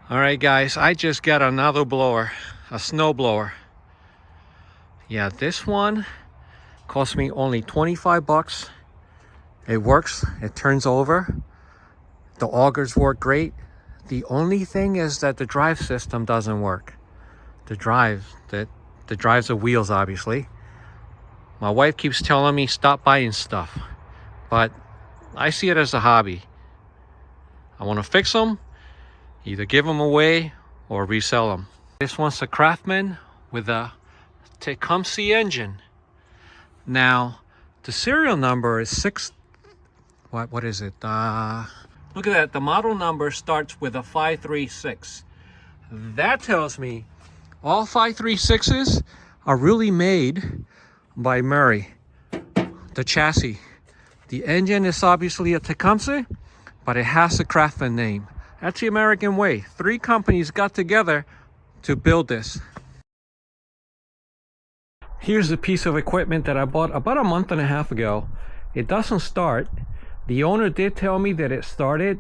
All right, guys, I just got another blower, a snow blower. Yeah, this one cost me only 25 bucks. It works, it turns over. The augers work great. The only thing is that the drive system doesn't work. The drives the wheels, obviously. My wife keeps telling me stop buying stuff, but I see it as a hobby. I want to fix them, either give them away or resell them. This one's a Craftsman with a Tecumseh engine. Now, the serial number is what is it? Look at that, the model number starts with a 536. That tells me all 536s are really made by Murray, the chassis. The engine is obviously a Tecumseh, but it has a Craftsman name. That's the American way. 3 companies got together to build this. Here's a piece of equipment that I bought about a month and a half ago. It doesn't start. The owner did tell me that it started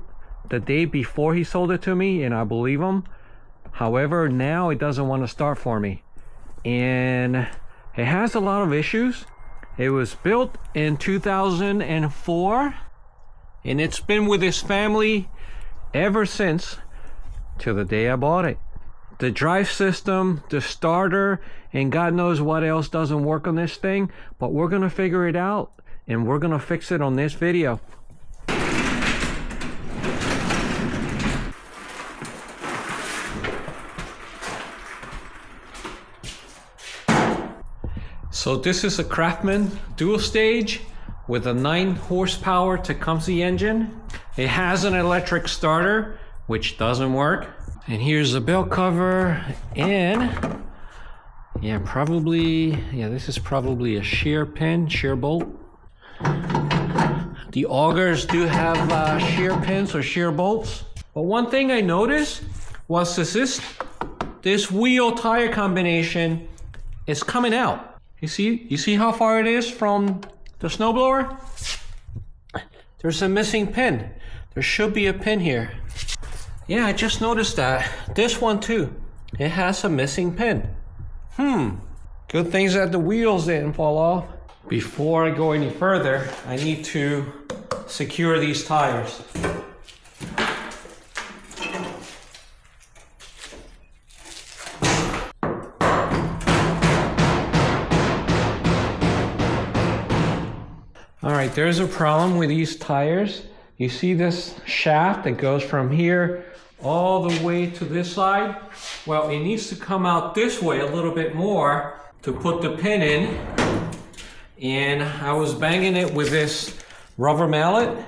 the day before he sold it to me, and I believe him. However, now it doesn't want to start for me. And it has a lot of issues. It was built in 2004, and it's been with his family ever since, till the day I bought it. The drive system, the starter, and God knows what else doesn't work on this thing, but we're gonna figure it out, and we're gonna fix it on this video. So this is a Craftsman dual stage with a 9 horsepower Tecumseh engine. It has an electric starter, which doesn't work. And here's the belt cover, and this is probably a shear pin, shear bolt. The augers do have shear pins or shear bolts. But one thing I noticed was this wheel tire combination is coming out. You see how far it is from the snowblower? There's a missing pin. There should be a pin here. Yeah, I just noticed that. This one too. It has a missing pin. Good things that the wheels didn't fall off. Before I go any further, I need to secure these tires. All right, there's a problem with these tires. You see this shaft that goes from here all the way to this side? Well, it needs to come out this way a little bit more to put the pin in. And I was banging it with this rubber mallet.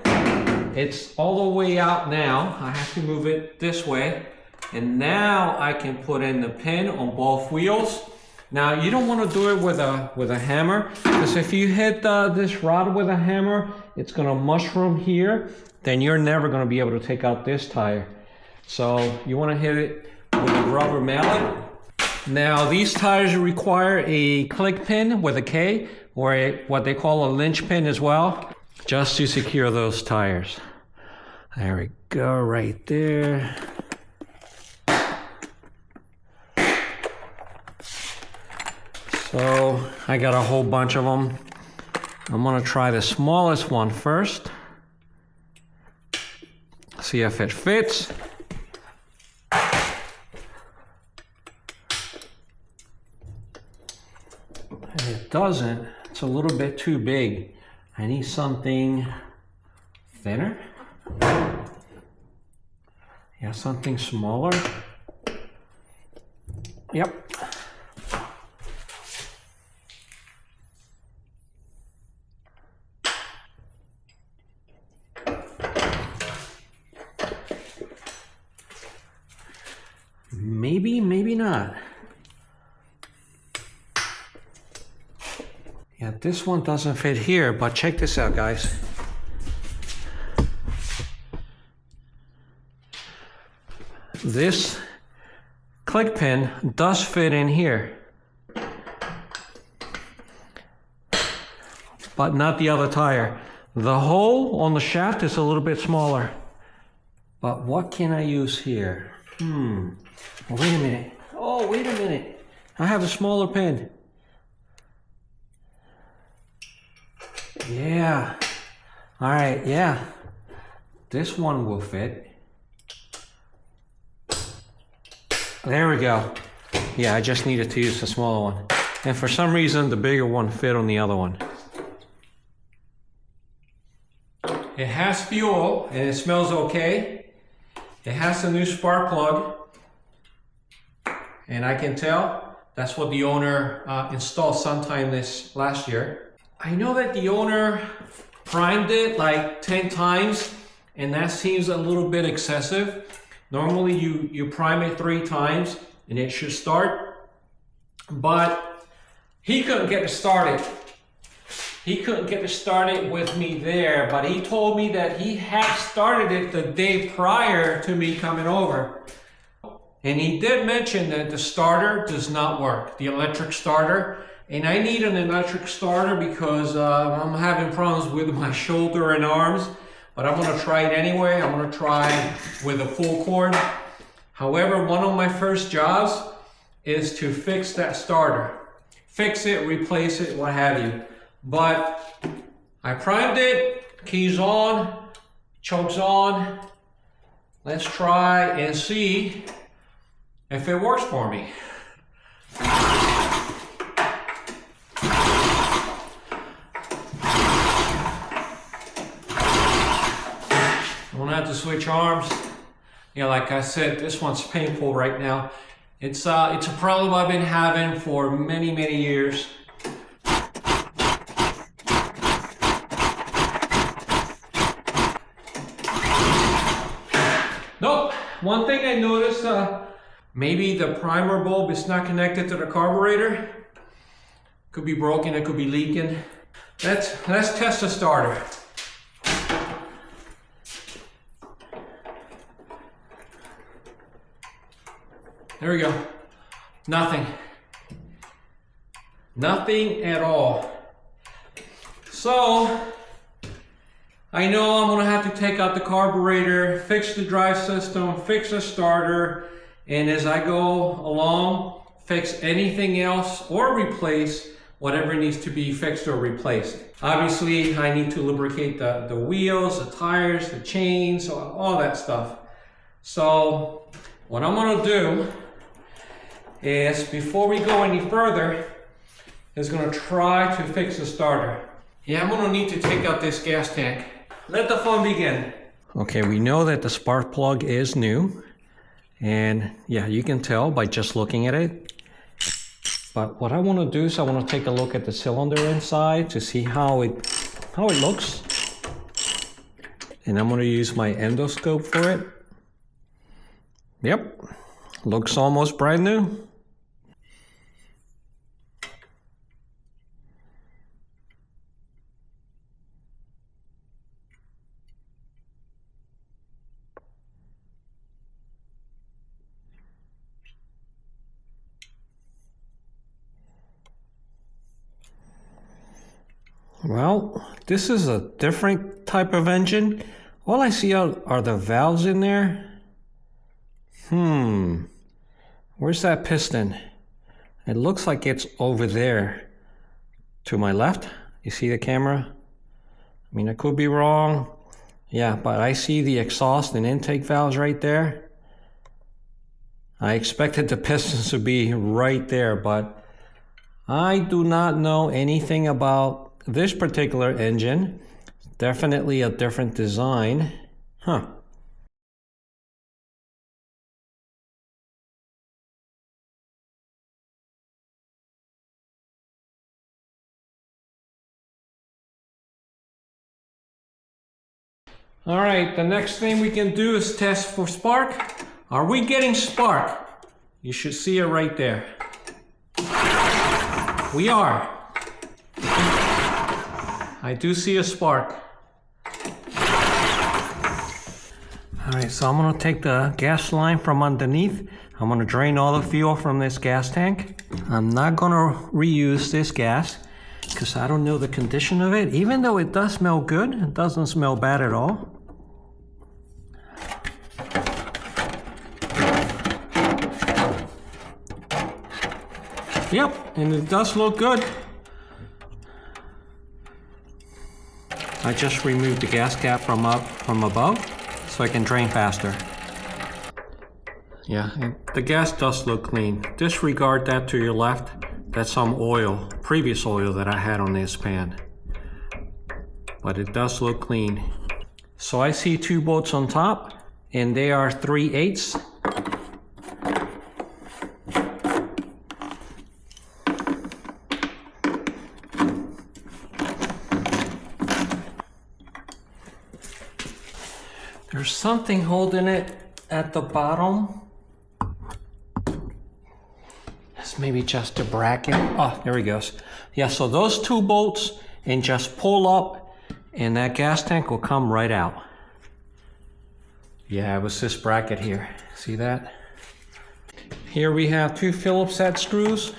It's all the way out now. I have to move it this way. And now I can put in the pin on both wheels. Now, you don't want to do it with a hammer, because if you hit this rod with a hammer, it's going to mushroom here. Then you're never going to be able to take out this tire. So you want to hit it with a rubber mallet. Now, these tires require a click pin with a K, or what they call a lynch pin as well, just to secure those tires. There we go, right there. So I got a whole bunch of them. I'm gonna try the smallest one first. See if it fits. And it doesn't. It's a little bit too big. I need something thinner. Yeah, something smaller. Yep. Maybe not. Yeah, this one doesn't fit here, but check this out, guys. This click pin does fit in here, but not the other tire. The hole on the shaft is a little bit smaller. But what can I use here? Oh, wait a minute. Oh, wait a minute. I have a smaller pen. Yeah. All right, yeah. This one will fit. There we go. Yeah, I just needed to use the smaller one. And for some reason, the bigger one fit on the other one. It has fuel and it smells okay. It has a new spark plug. And I can tell that's what the owner installed sometime this last year. I know that the owner primed it like 10 times and that seems a little bit excessive. Normally you prime it 3 times and it should start, but he couldn't get it started. He couldn't get it started with me there, but he told me that he had started it the day prior to me coming over. And he did mention that the starter does not work, the electric starter. And I need an electric starter because I'm having problems with my shoulder and arms, but I'm gonna try it anyway. I'm gonna try with a full cord. However, one of my first jobs is to fix that starter. Fix it, replace it, what have you. But I primed it, keys on, chokes on. Let's try and see if it works for me. I'm gonna have to switch arms. Yeah, like I said, this one's painful right now. It's a problem I've been having for many, many years. Nope. One thing I noticed, maybe the primer bulb is not connected to the carburetor. Could be broken, it could be leaking. Let's test the starter. There we go. Nothing. Nothing at all. So, I know I'm gonna have to take out the carburetor, fix the drive system, fix the starter, and as I go along, fix anything else or replace whatever needs to be fixed or replaced. Obviously, I need to lubricate the wheels, the tires, the chains, all that stuff. So, what I'm gonna do is, before we go any further, is gonna try to fix the starter. Yeah, I'm gonna need to take out this gas tank. Let the fun begin. Okay, we know that the spark plug is new. And yeah, you can tell by just looking at it. But what I want to do is I want to take a look at the cylinder inside to see how it looks. And I'm going to use my endoscope for it. Yep, looks almost brand new. Well, this is a different type of engine. All I see are the valves in there. Where's that piston? It looks like it's over there to my left. You see the camera? I mean, I could be wrong. Yeah, but I see the exhaust and intake valves right there. I expected the pistons to be right there, but I do not know anything about this particular engine. Definitely a different design. Huh. All right, the next thing we can do is test for spark. Are we getting spark? You should see it right there. We are. I do see a spark. All right, so I'm gonna take the gas line from underneath. I'm gonna drain all the fuel from this gas tank. I'm not gonna reuse this gas because I don't know the condition of it. Even though it does smell good, it doesn't smell bad at all. Yep, and it does look good. I just removed the gas cap from above so I can drain faster. Yeah, and the gas does look clean. Disregard that to your left. That's some oil, previous oil that I had on this pan. But it does look clean. So I see 2 bolts on top, and they are 3/8. There's something holding it at the bottom. It's maybe just a bracket. Oh, there he goes. Yeah, so those 2 bolts, and just pull up, and that gas tank will come right out. Yeah, it was this bracket here. See that? Here we have 2 Phillips head screws.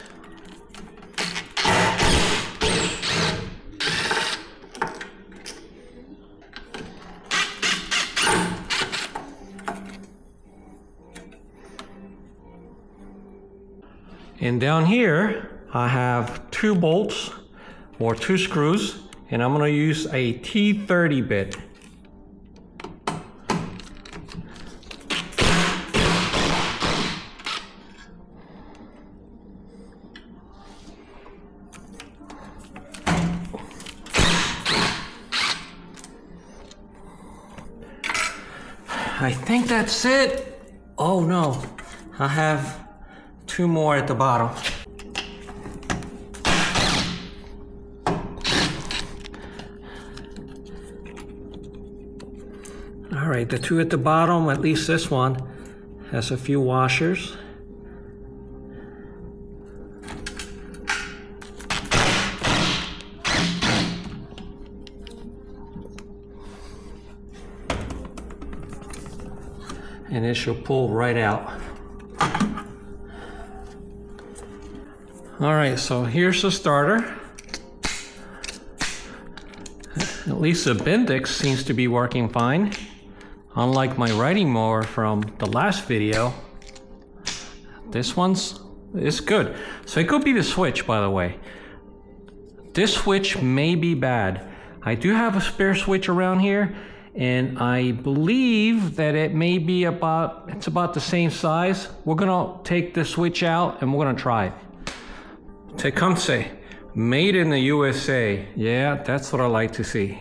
And down here, I have 2 bolts or 2 screws, and I'm going to use a T30 bit. I think that's it. Oh no, I have 2 more at the bottom. All right, the 2 at the bottom, at least this one, has a few washers. And it should pull right out. All right, so here's the starter. At least the Bendix seems to be working fine. Unlike my riding mower from the last video, this one's good. So it could be the switch, by the way. This switch may be bad. I do have a spare switch around here, and I believe that it may be it's about the same size. We're gonna take the switch out and we're gonna try it. Tecumseh, made in the USA. Yeah, that's what I like to see.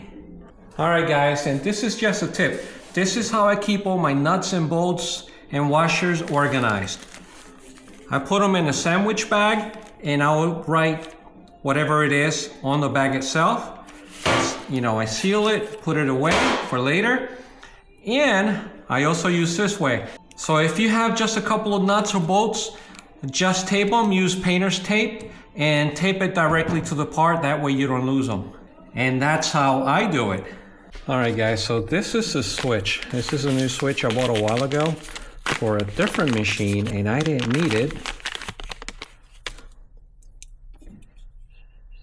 All right guys, and this is just a tip. This is how I keep all my nuts and bolts and washers organized. I put them in a sandwich bag, and I'll write whatever it is on the bag itself. You know, I seal it, put it away for later. And I also use this way. So if you have just a couple of nuts or bolts, just tape them, use painter's tape, and tape it directly to the part. That way you don't lose them. And that's how I do it. All right guys, so this is the switch. This is a new switch I bought a while ago for a different machine, and I didn't need it.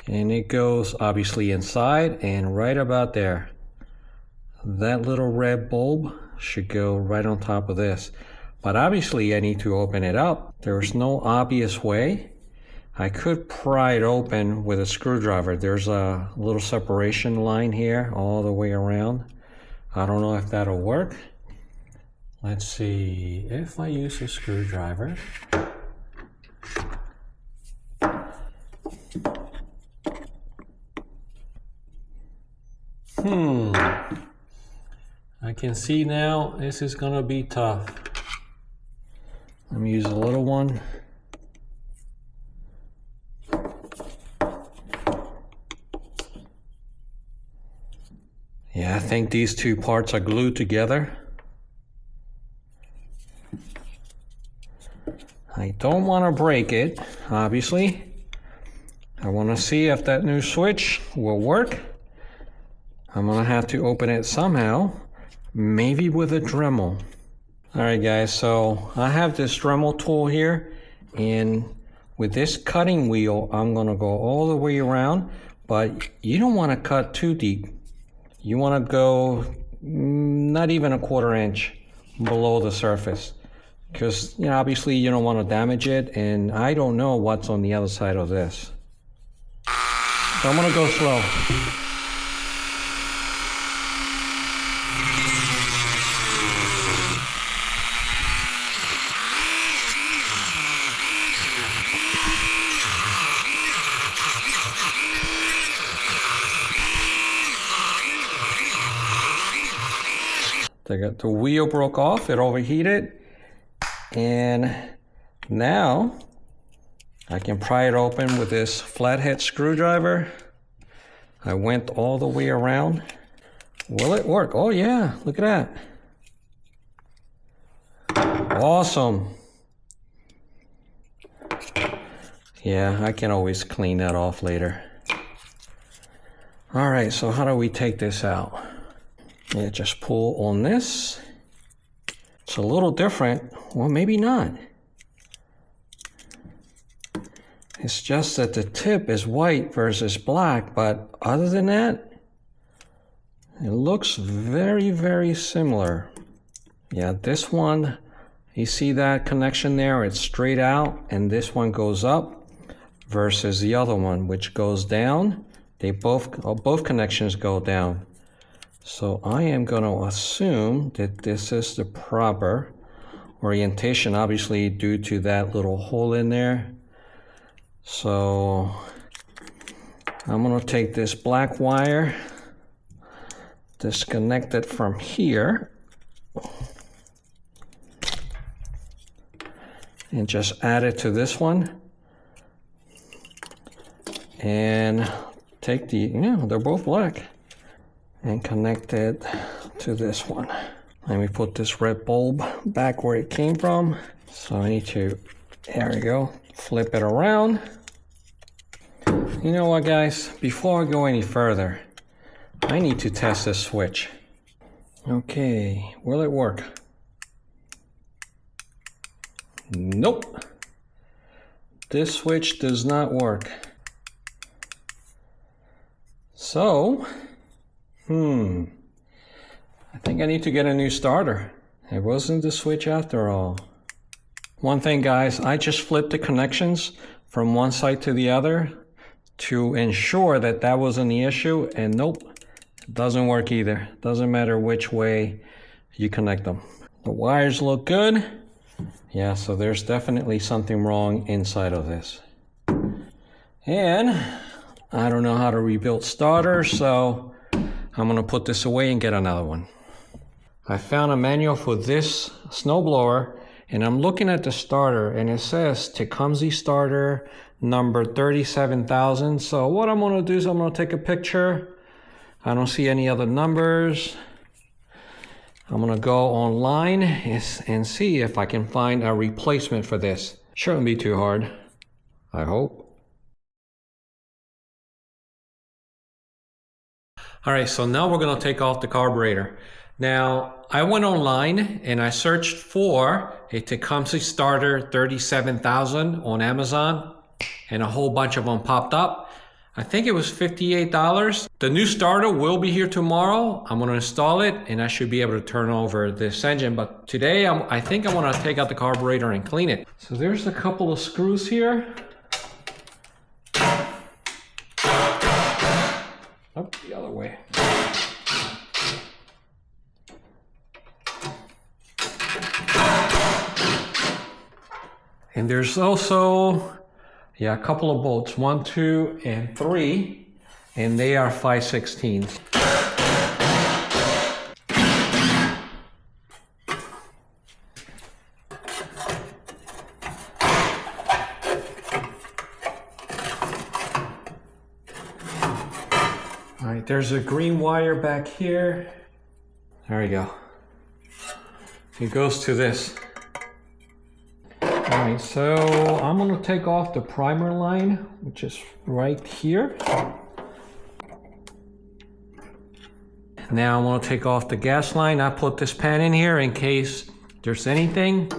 And it goes obviously inside and right about there. That little red bulb should go right on top of this. But obviously I need to open it up. There's no obvious way. I could pry it open with a screwdriver. There's a little separation line here all the way around. I don't know if that'll work. Let's see if I use a screwdriver. I can see now this is gonna be tough. Let me use a little one. Yeah, I think these 2 parts are glued together. I don't want to break it, obviously. I want to see if that new switch will work. I'm gonna have to open it somehow, maybe with a Dremel. All right guys, so I have this Dremel tool here, and with this cutting wheel, I'm gonna go all the way around, but you don't wanna cut too deep. You wanna go not even a 1/4 inch below the surface. because, you know, obviously you don't want to damage it, and I don't know what's on the other side of this. So I'm gonna go slow. The wheel broke off, it overheated, and now I can pry it open with this flathead screwdriver. I went all the way around. Will it work? Oh yeah, look at that. Awesome. Yeah, I can always clean that off later. All right, so how do we take this out? Yeah, just pull on this. It's a little different. Well, maybe not. It's just that the tip is white versus black, but other than that, it looks very, very similar. Yeah, this one, you see that connection there? It's straight out, and this one goes up versus the other one, which goes down. They both connections go down. So I am going to assume that this is the proper orientation, obviously due to that little hole in there. So I'm going to take this black wire, disconnect it from here, and just add it to this one. And take the, yeah, they're both black. And connect it to this one. Let me put this red bulb back where it came from. So I need to, there we go, flip it around. You know what, guys? Before I go any further, I need to test this switch. Okay, will it work? Nope. This switch does not work. So, I think I need to get a new starter. It wasn't the switch after all. One thing, guys, I just flipped the connections from one side to the other to ensure that that wasn't the issue, and nope, it doesn't work either. Doesn't matter which way you connect them. The wires look good. Yeah, so there's definitely something wrong inside of this. And I don't know how to rebuild starters, so I'm gonna put this away and get another one. I found a manual for this snowblower, and I'm looking at the starter, and it says Tecumseh starter number 37,000. So what I'm gonna do is I'm gonna take a picture. I don't see any other numbers. I'm gonna go online and see if I can find a replacement for this. Shouldn't be too hard, I hope. All right, so now we're gonna take off the carburetor. Now, I went online and I searched for a Tecumseh starter 37,000 on Amazon, and a whole bunch of them popped up. I think it was $58. The new starter will be here tomorrow. I'm gonna install it and I should be able to turn over this engine. But today, I think I wanna take out the carburetor and clean it. So there's a couple of screws here. Oh, the other way. And there's also, yeah, a couple of bolts, 1, 2, and 3, and they are 5/16. All right, there's a green wire back here. There we go. It goes to this. All right, so I'm gonna take off the primer line, which is right here. Now I'm gonna take off the gas line. I put this pan in here in case there's anything,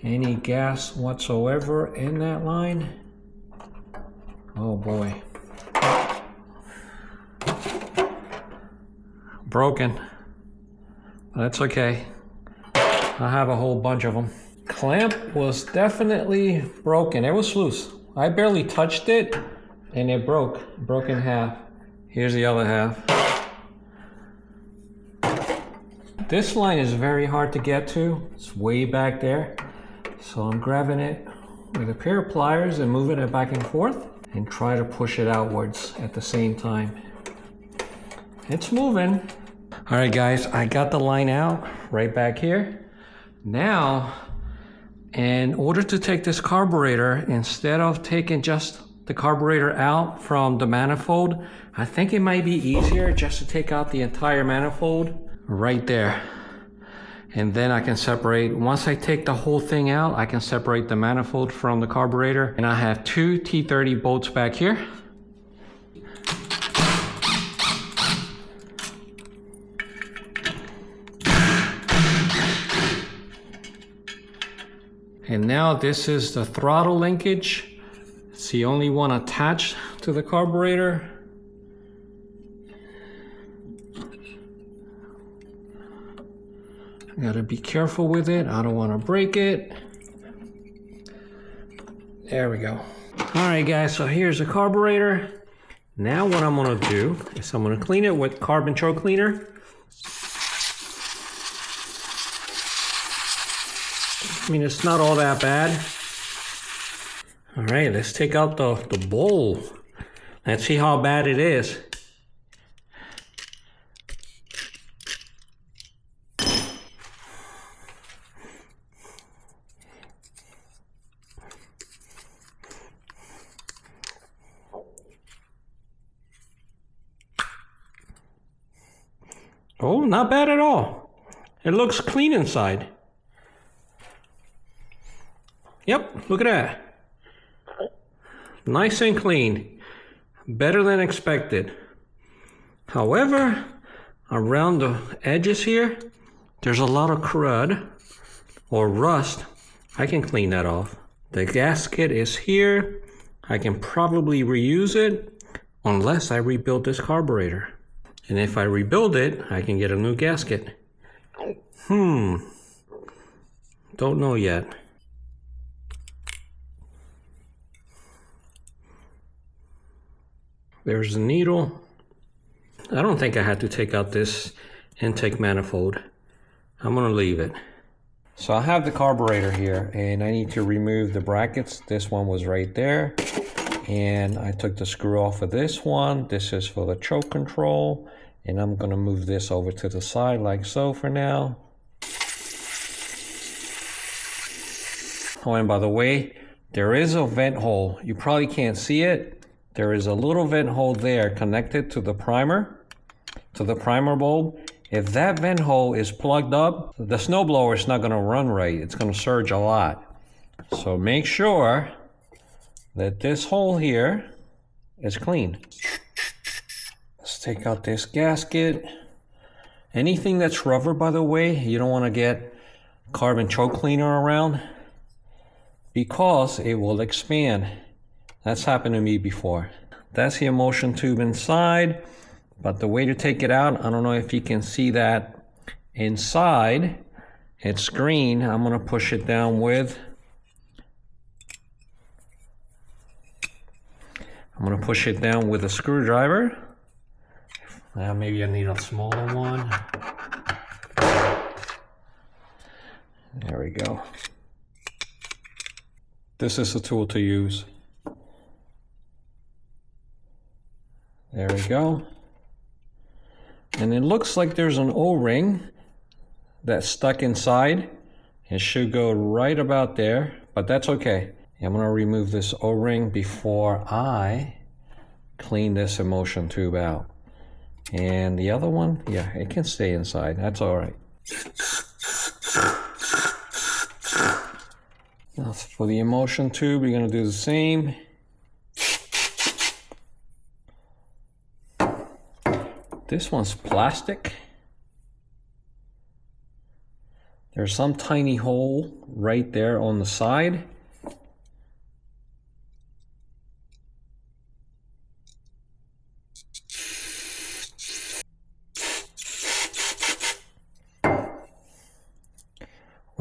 any gas whatsoever in that line. Oh boy. Broken. That's okay. I have a whole bunch of them. Clamp was definitely broken. It was loose. I barely touched it and it broke in half. Here's the other half. This line is very hard to get to. It's way back there. So I'm grabbing it with a pair of pliers and moving it back and forth and try to push it outwards at the same time. It's moving. All right, guys, I got the line out right back here. Now, in order to take this carburetor, instead of taking just the carburetor out from the manifold, I think it might be easier just to take out the entire manifold right there. And then I can separate, once I take the whole thing out, I can separate the manifold from the carburetor. And I have two T30 bolts back here. And now this is the throttle linkage. It's the only one attached to the carburetor. I gotta be careful with it. I don't want to break it. There we go. All right, guys, so here's the carburetor. Now what I'm gonna do is I'm gonna clean it with carbon choke cleaner. I mean, it's not all that bad. All right, let's take out the bowl. Let's see how bad it is. Oh, not bad at all. It looks clean inside. Yep, look at that. Nice and clean. Better than expected. However, around the edges here, there's a lot of crud or rust. I can clean that off. The gasket is here. I can probably reuse it unless I rebuild this carburetor. And if I rebuild it, I can get a new gasket. Don't know yet. There's the needle. I don't think I had to take out this intake manifold. I'm gonna leave it. So I have the carburetor here and I need to remove the brackets. This one was right there. And I took the screw off of this one. This is for the choke control. And I'm gonna move this over to the side like so for now. Oh, and by the way, there is a vent hole. You probably can't see it. There is a little vent hole there connected to the primer bulb. If that vent hole is plugged up, the snowblower is not gonna run right. It's gonna surge a lot. So make sure that this hole here is clean. Let's take out this gasket. Anything that's rubber, by the way, you don't wanna get carbon choke cleaner around because it will expand. That's happened to me before. That's the emulsion tube inside, but the way to take it out, I don't know if you can see that inside. It's green. I'm gonna push it down with. A screwdriver. Maybe I need a smaller one. There we go. This is the tool to use. There we go. And it looks like there's an O-ring that's stuck inside. It should go right about there, but that's okay. I'm gonna remove this O-ring before I clean this emulsion tube out. And the other one, yeah, it can stay inside. That's all right. Now for the emulsion tube, you're gonna do the same. This one's plastic. There's some tiny hole right there on the side.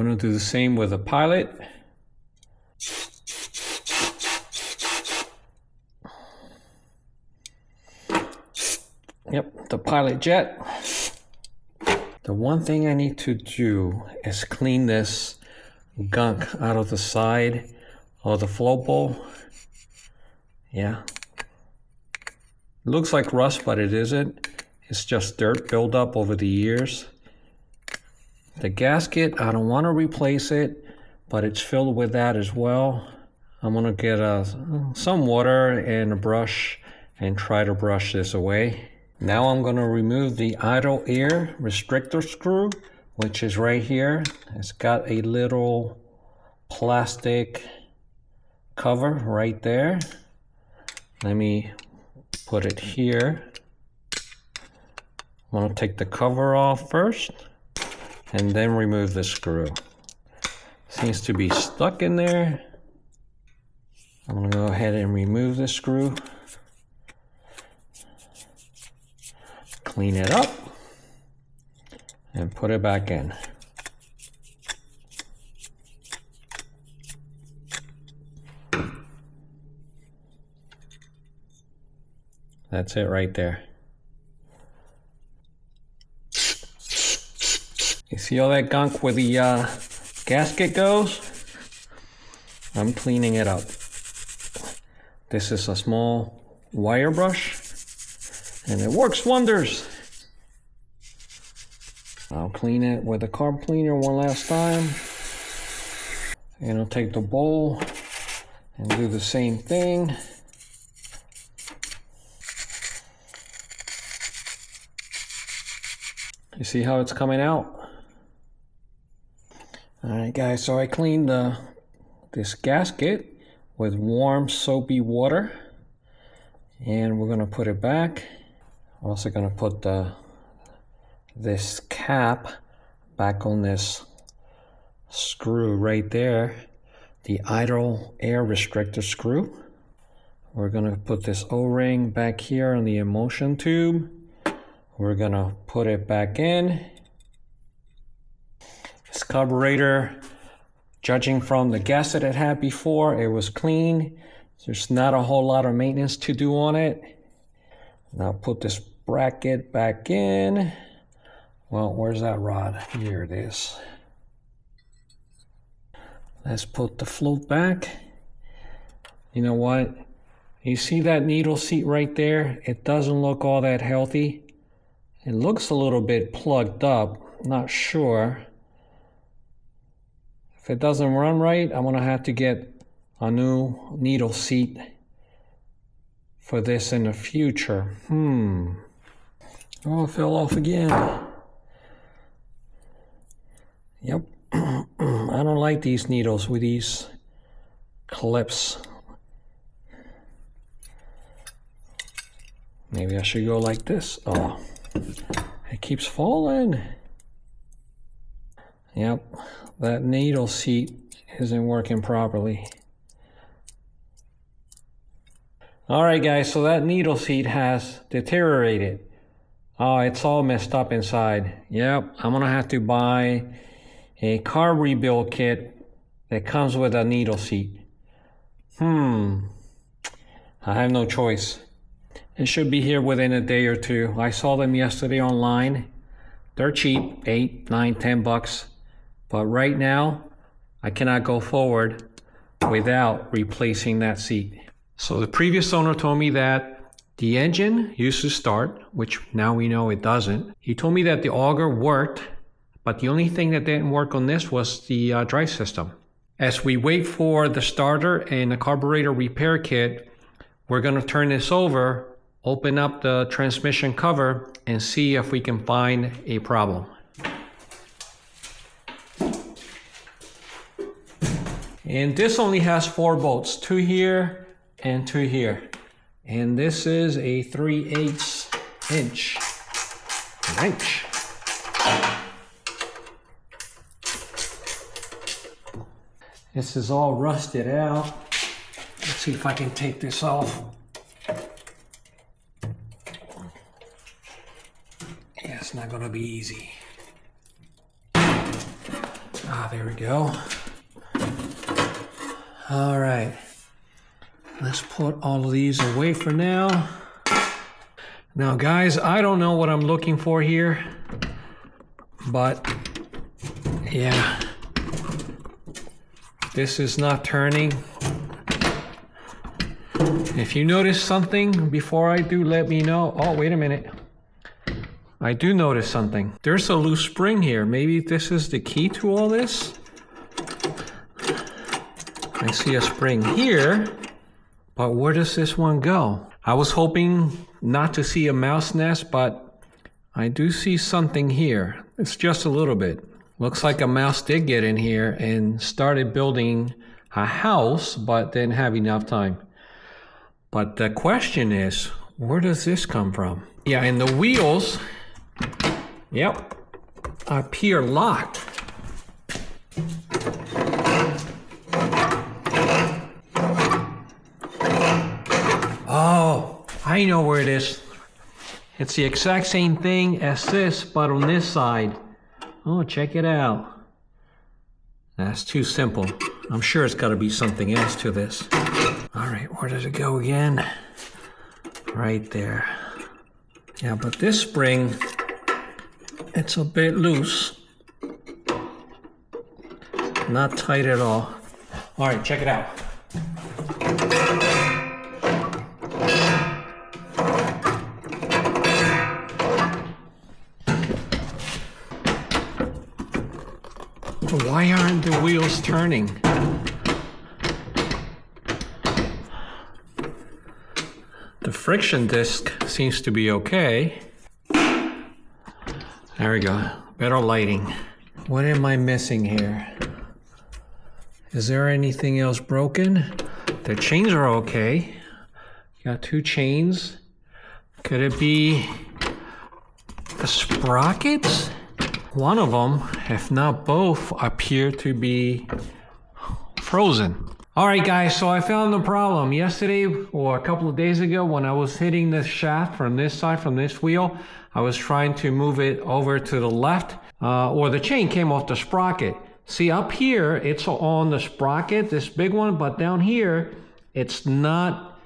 gonna do the same with the pilot. Yep, the pilot jet. The one thing I need to do is clean this gunk out of the side of the float bowl. Yeah. Looks like rust, but it isn't. It's just dirt buildup over the years. The gasket, I don't want to replace it, but it's filled with that as well. I'm gonna get some water and a brush and try to brush this away. Now I'm gonna remove the idle air restrictor screw, which is right here. It's got a little plastic cover right there. Let me put it here. I'm gonna take the cover off first and then remove the screw. Seems to be stuck in there. I'm gonna go ahead and remove the screw. Clean it up and put it back in. That's it right there. You see all that gunk where the gasket goes? I'm cleaning it up. This is a small wire brush and it works wonders. I'll clean it with a carb cleaner one last time. And I'll take the bowl and do the same thing. You see how it's coming out? Alright guys, so I cleaned this gasket with warm soapy water. And we're gonna put it back. We're also gonna put this cap back on this screw right there. The idle air restrictor screw. We're gonna put this O-ring back here on the emulsion tube. We're gonna put it back in. This carburetor, judging from the gas that it had before, it was clean. There's not a whole lot of maintenance to do on it. Now put this bracket back in. Well, where's that rod? Here it is. Let's put the float back. You know what? You see that needle seat right there? It doesn't look all that healthy. It looks a little bit plugged up, not sure. If it doesn't run right, I'm gonna have to get a new needle seat for this in the future. Oh, it fell off again. Yep, I don't like these needles with these clips. Maybe I should go like this. Oh. It keeps falling. Yep, that needle seat isn't working properly. Alright guys, so that needle seat has deteriorated. Oh, it's all messed up inside. Yep, I'm gonna have to buy a car rebuild kit that comes with a needle seat. I have no choice. It should be here within a day or two. I saw them yesterday online. They're cheap, $8, $9, $10. But right now, I cannot go forward without replacing that seat. So the previous owner told me that the engine used to start, which now we know it doesn't. He told me that the auger worked, but the only thing that didn't work on this was the drive system. As we wait for the starter and the carburetor repair kit, we're gonna turn this over, open up the transmission cover, and see if we can find a problem. And this only has 4 bolts, 2 here and 2 here. And this is a 3/8 inch wrench. This is all rusted out. Let's see if I can take this off. Yeah, it's not gonna be easy. Ah, there we go. All right. Let's put all of these away for now. Now, guys, I don't know what I'm looking for here, but yeah, this is not turning. If you notice something before I do, let me know. Oh, wait a minute. I do notice something. There's a loose spring here. Maybe this is the key to all this. I see a spring here, but where does this one go? I was hoping not to see a mouse nest, but I do see something here. It's just a little bit. Looks like a mouse did get in here and started building a house, but didn't have enough time. But the question is, where does this come from? Yeah, and the wheels, yep, appear locked. Oh, I know where it is. It's the exact same thing as this, but on this side. Oh, check it out. That's too simple. I'm sure it's got to be something else to this. All right, where does it go again? Right there. Yeah, but this spring, it's a bit loose. Not tight at all. All right, check it out. Why aren't the wheels turning? The friction disc seems to be okay. There we go. Better lighting. What am I missing here? Is there anything else broken? The chains are okay. Got two chains. Could it be the sprockets? One of them, if not both, appear to be frozen. All right, guys, so I found the problem. Yesterday, or a couple of days ago, when I was hitting the shaft from this side, from this wheel, I was trying to move it over to the left, or the chain came off the sprocket. See, up here, it's on the sprocket, this big one, but down here, it's not,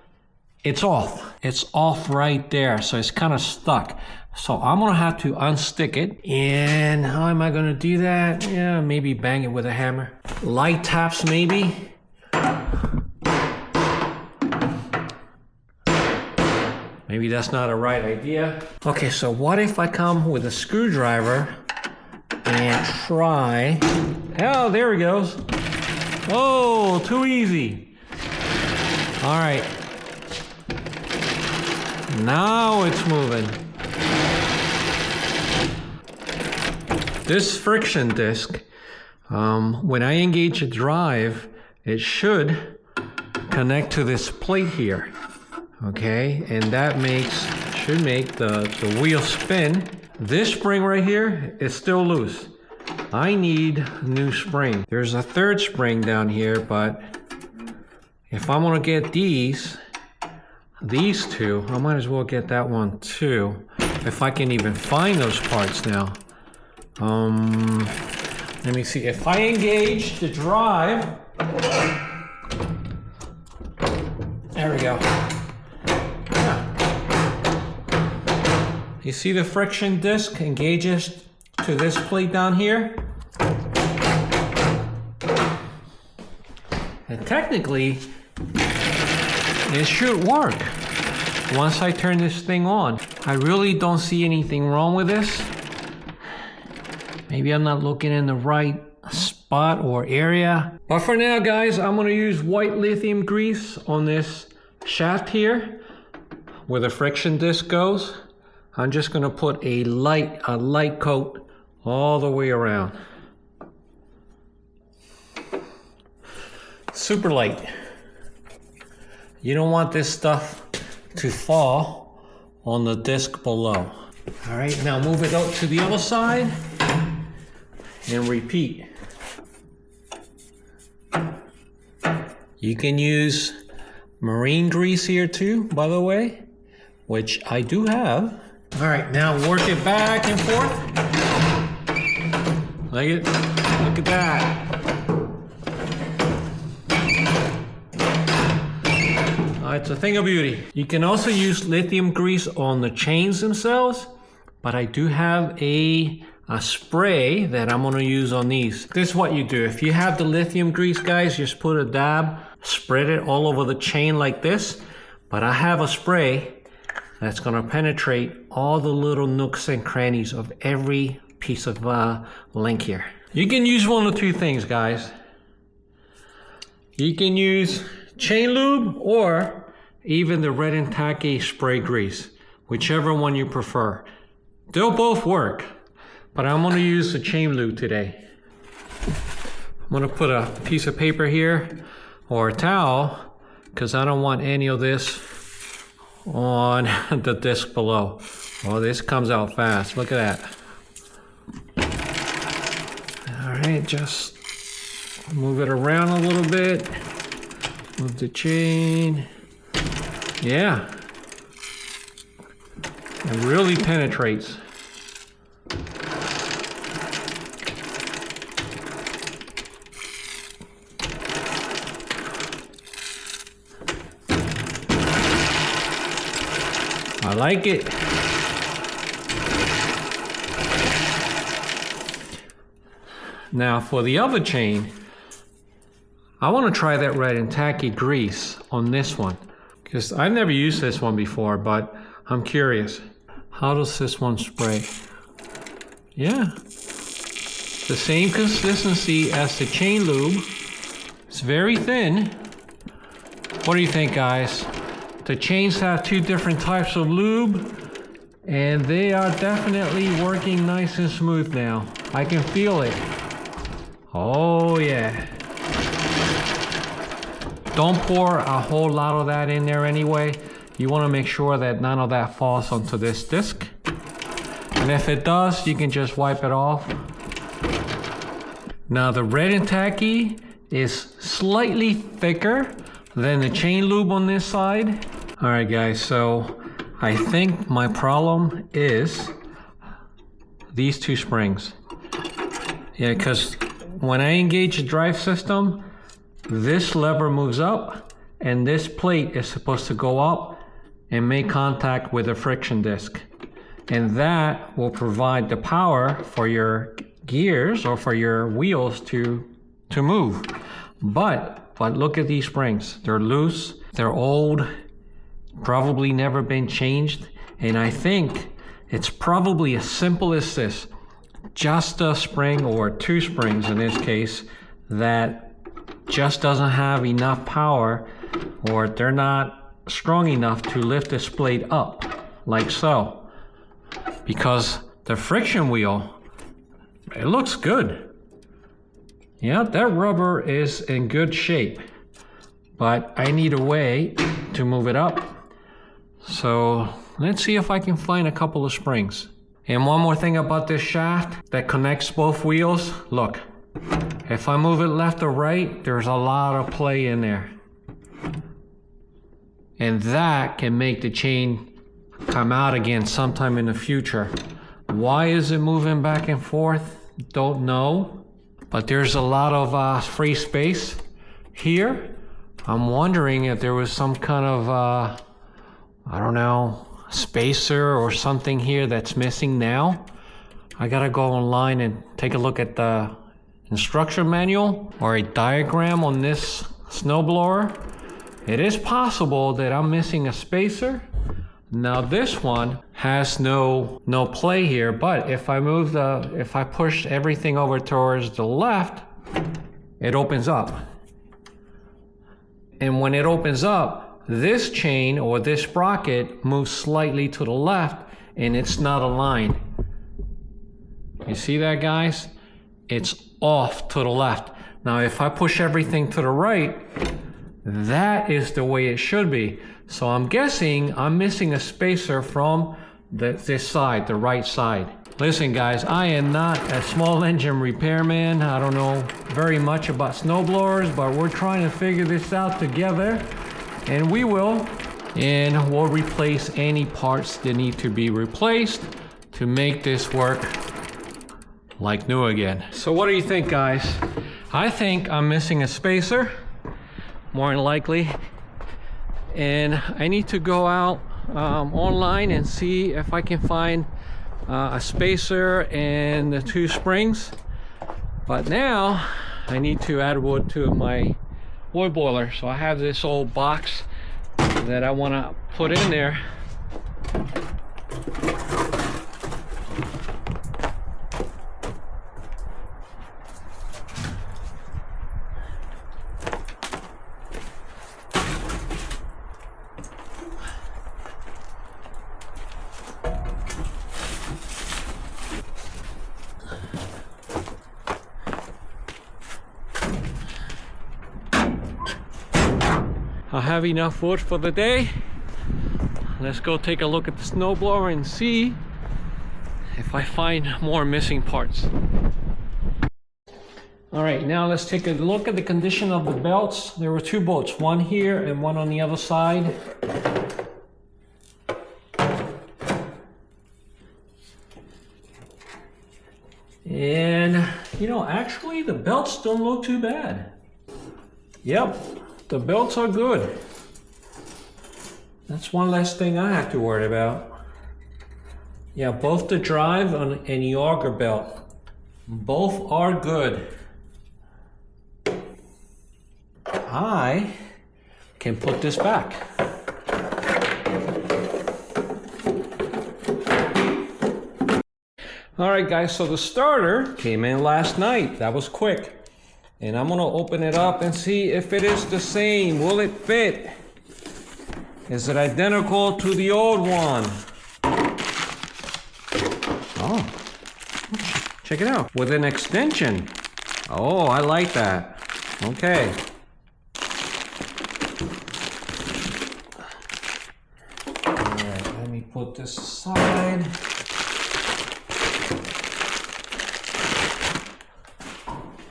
it's off. It's off right there, so it's kind of stuck. So I'm gonna have to unstick it. And how am I gonna do that? Yeah, maybe bang it with a hammer. Light taps, maybe. Maybe that's not a right idea. Okay, so what if I come with a screwdriver and try... Oh, there it goes. Oh, too easy. All right. Now it's moving. This friction disc, when I engage a drive, it should connect to this plate here. Okay, and that should make the wheel spin. This spring right here is still loose. I need a new spring. There's a third spring down here, but if I'm gonna get these two, I might as well get that one too. If I can even find those parts now. Let me see. If I engage the drive, there we go. You see the friction disc engages to this plate down here? And technically, it should work once I turn this thing on. I really don't see anything wrong with this. Maybe I'm not looking in the right spot or area. But for now, guys, I'm gonna use white lithium grease on this shaft here where the friction disc goes. I'm just gonna put a light coat all the way around. Super light. You don't want this stuff to fall on the disc below. All right, now move it out to the other side and repeat. You can use marine grease here too, by the way, which I do have. All right, now work it back and forth. Look at that. It's a thing of beauty. You can also use lithium grease on the chains themselves, but I do have a spray that I'm gonna use on these. This is what you do. If you have the lithium grease, guys, just put a dab, spread it all over the chain like this. But I have a spray that's gonna penetrate all the little nooks and crannies of every piece of link here. You can use one of two things, guys. You can use chain lube or even the red and tacky spray grease, whichever one you prefer. They'll both work, but I'm gonna use the chain lube today. I'm gonna put a piece of paper here or a towel because I don't want any of this on the disc below. Oh, this comes out fast. Look at that. All right, just move it around a little bit. Move the chain. Yeah. It really penetrates. I like it. Now for the other chain, I want to try that red and tacky grease on this one because I've never used this one before, but I'm curious. How does this one spray? Yeah, the same consistency as the chain lube. It's very thin. What do you think, guys? The chains have two different types of lube and they are definitely working nice and smooth now. I can feel it. Oh yeah. Don't pour a whole lot of that in there anyway. You want to make sure that none of that falls onto this disc. And if it does, you can just wipe it off. Now the red and tacky is slightly thicker than the chain lube on this side. All right guys, so I think my problem is these two springs. Yeah, because when I engage the drive system, this lever moves up and this plate is supposed to go up and make contact with the friction disc. And that will provide the power for your gears or for your wheels to move. But look at these springs. They're loose, they're old, probably never been changed. And I think it's probably as simple as this. Just a spring or two springs in this case that just doesn't have enough power, or they're not strong enough to lift this blade up like so. Because the friction wheel, it looks good. Yeah, that rubber is in good shape, but I need a way to move it up. So let's see if I can find a couple of springs. And one more thing about this shaft that connects both wheels. Look, if I move it left or right, there's a lot of play in there. And that can make the chain come out again sometime in the future. Why is it moving back and forth? Don't know. But there's a lot of free space here. I'm wondering if there was some kind of, I don't know, spacer or something here that's missing now. I gotta go online and take a look at the instruction manual or a diagram on this snowblower. It is possible that I'm missing a spacer. Now this one has no play here, but if I push everything over towards the left, it opens up. And when it opens up, this chain or this sprocket moves slightly to the left and it's not aligned. You see that, guys? It's off to the left. Now if I push everything to the right, that is the way it should be. So I'm guessing I'm missing a spacer from this side, the right side. Listen guys, I am not a small engine repairman. I don't know very much about snowblowers, but we're trying to figure this out together. And we will. And we'll replace any parts that need to be replaced to make this work like new again. So what do you think, guys? I think I'm missing a spacer, more than likely. And I need to go out online and see if I can find a spacer and the 2 springs. But now I need to add wood to my wood boiler. So I have this old box that I want to put in there. I have enough wood for the day. Let's go take a look at the snowblower and see if I find more missing parts. All right, now let's take a look at the condition of the belts. There were 2 bolts, one here and one on the other side. And you know, actually the belts don't look too bad. Yep, the belts are good. That's one less thing I have to worry about. Yeah, both the drive and the auger belt, both are good. I can put this back. All right, guys, so the starter came in last night. That was quick. And I'm gonna open it up and see if it is the same. Will it fit? Is it identical to the old one? Oh, check it out, with an extension. Oh, I like that. Okay. All right, let me put this aside.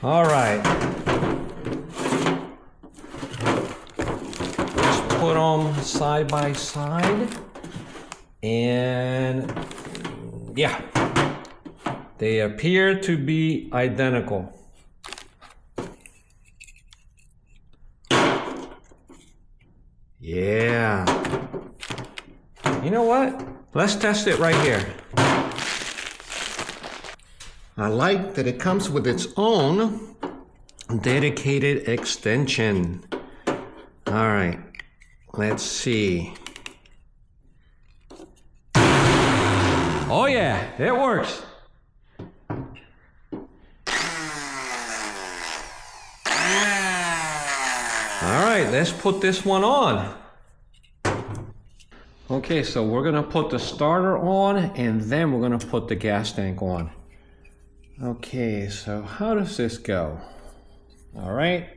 All right. Just put them side by side. And yeah, they appear to be identical. Yeah. You know what? Let's test it right here. I like that it comes with its own dedicated extension. All right, let's see. Oh yeah, it works. All right, let's put this one on. Okay, so we're gonna put the starter on and then we're gonna put the gas tank on. Okay, so how does this go? All right,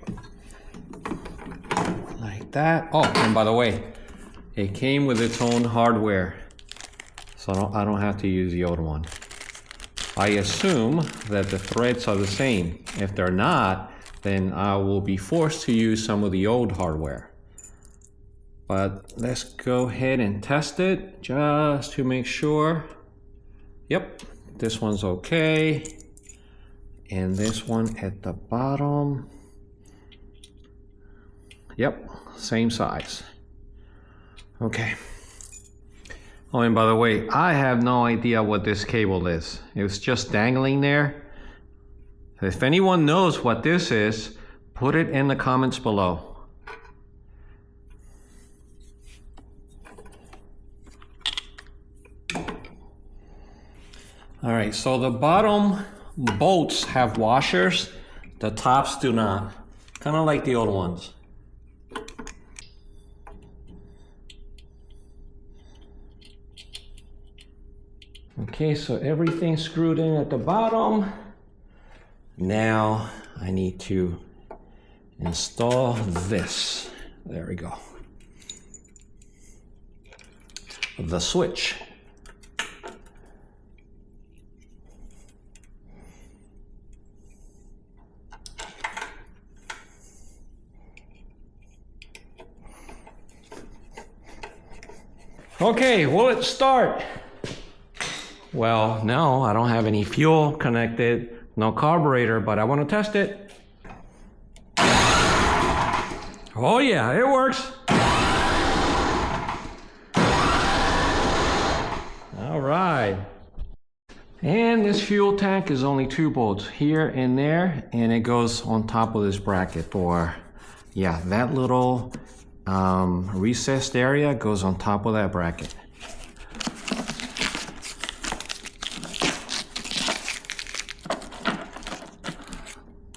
like that. Oh, and by the way, it came with its own hardware, so I don't have to use the old one. I assume that the threads are the same. If they're not, then I will be forced to use some of the old hardware. But let's go ahead and test it just to make sure. Yep, this one's okay. And this one at the bottom. Yep, same size. Okay. Oh, and by the way, I have no idea what this cable is. It was just dangling there. If anyone knows what this is, put it in the comments below. All right, so the bottom bolts have washers, the tops do not. Kind of like the old ones. Okay, so everything's screwed in at the bottom. Now I need to install this. There we go. The switch. Okay, will it start? Well, no, I don't have any fuel connected, no carburetor, but I want to test it. Oh yeah, it works. All right. And this fuel tank is only 2 bolts here and there, and it goes on top of this bracket, or yeah, that little recessed area goes on top of that bracket.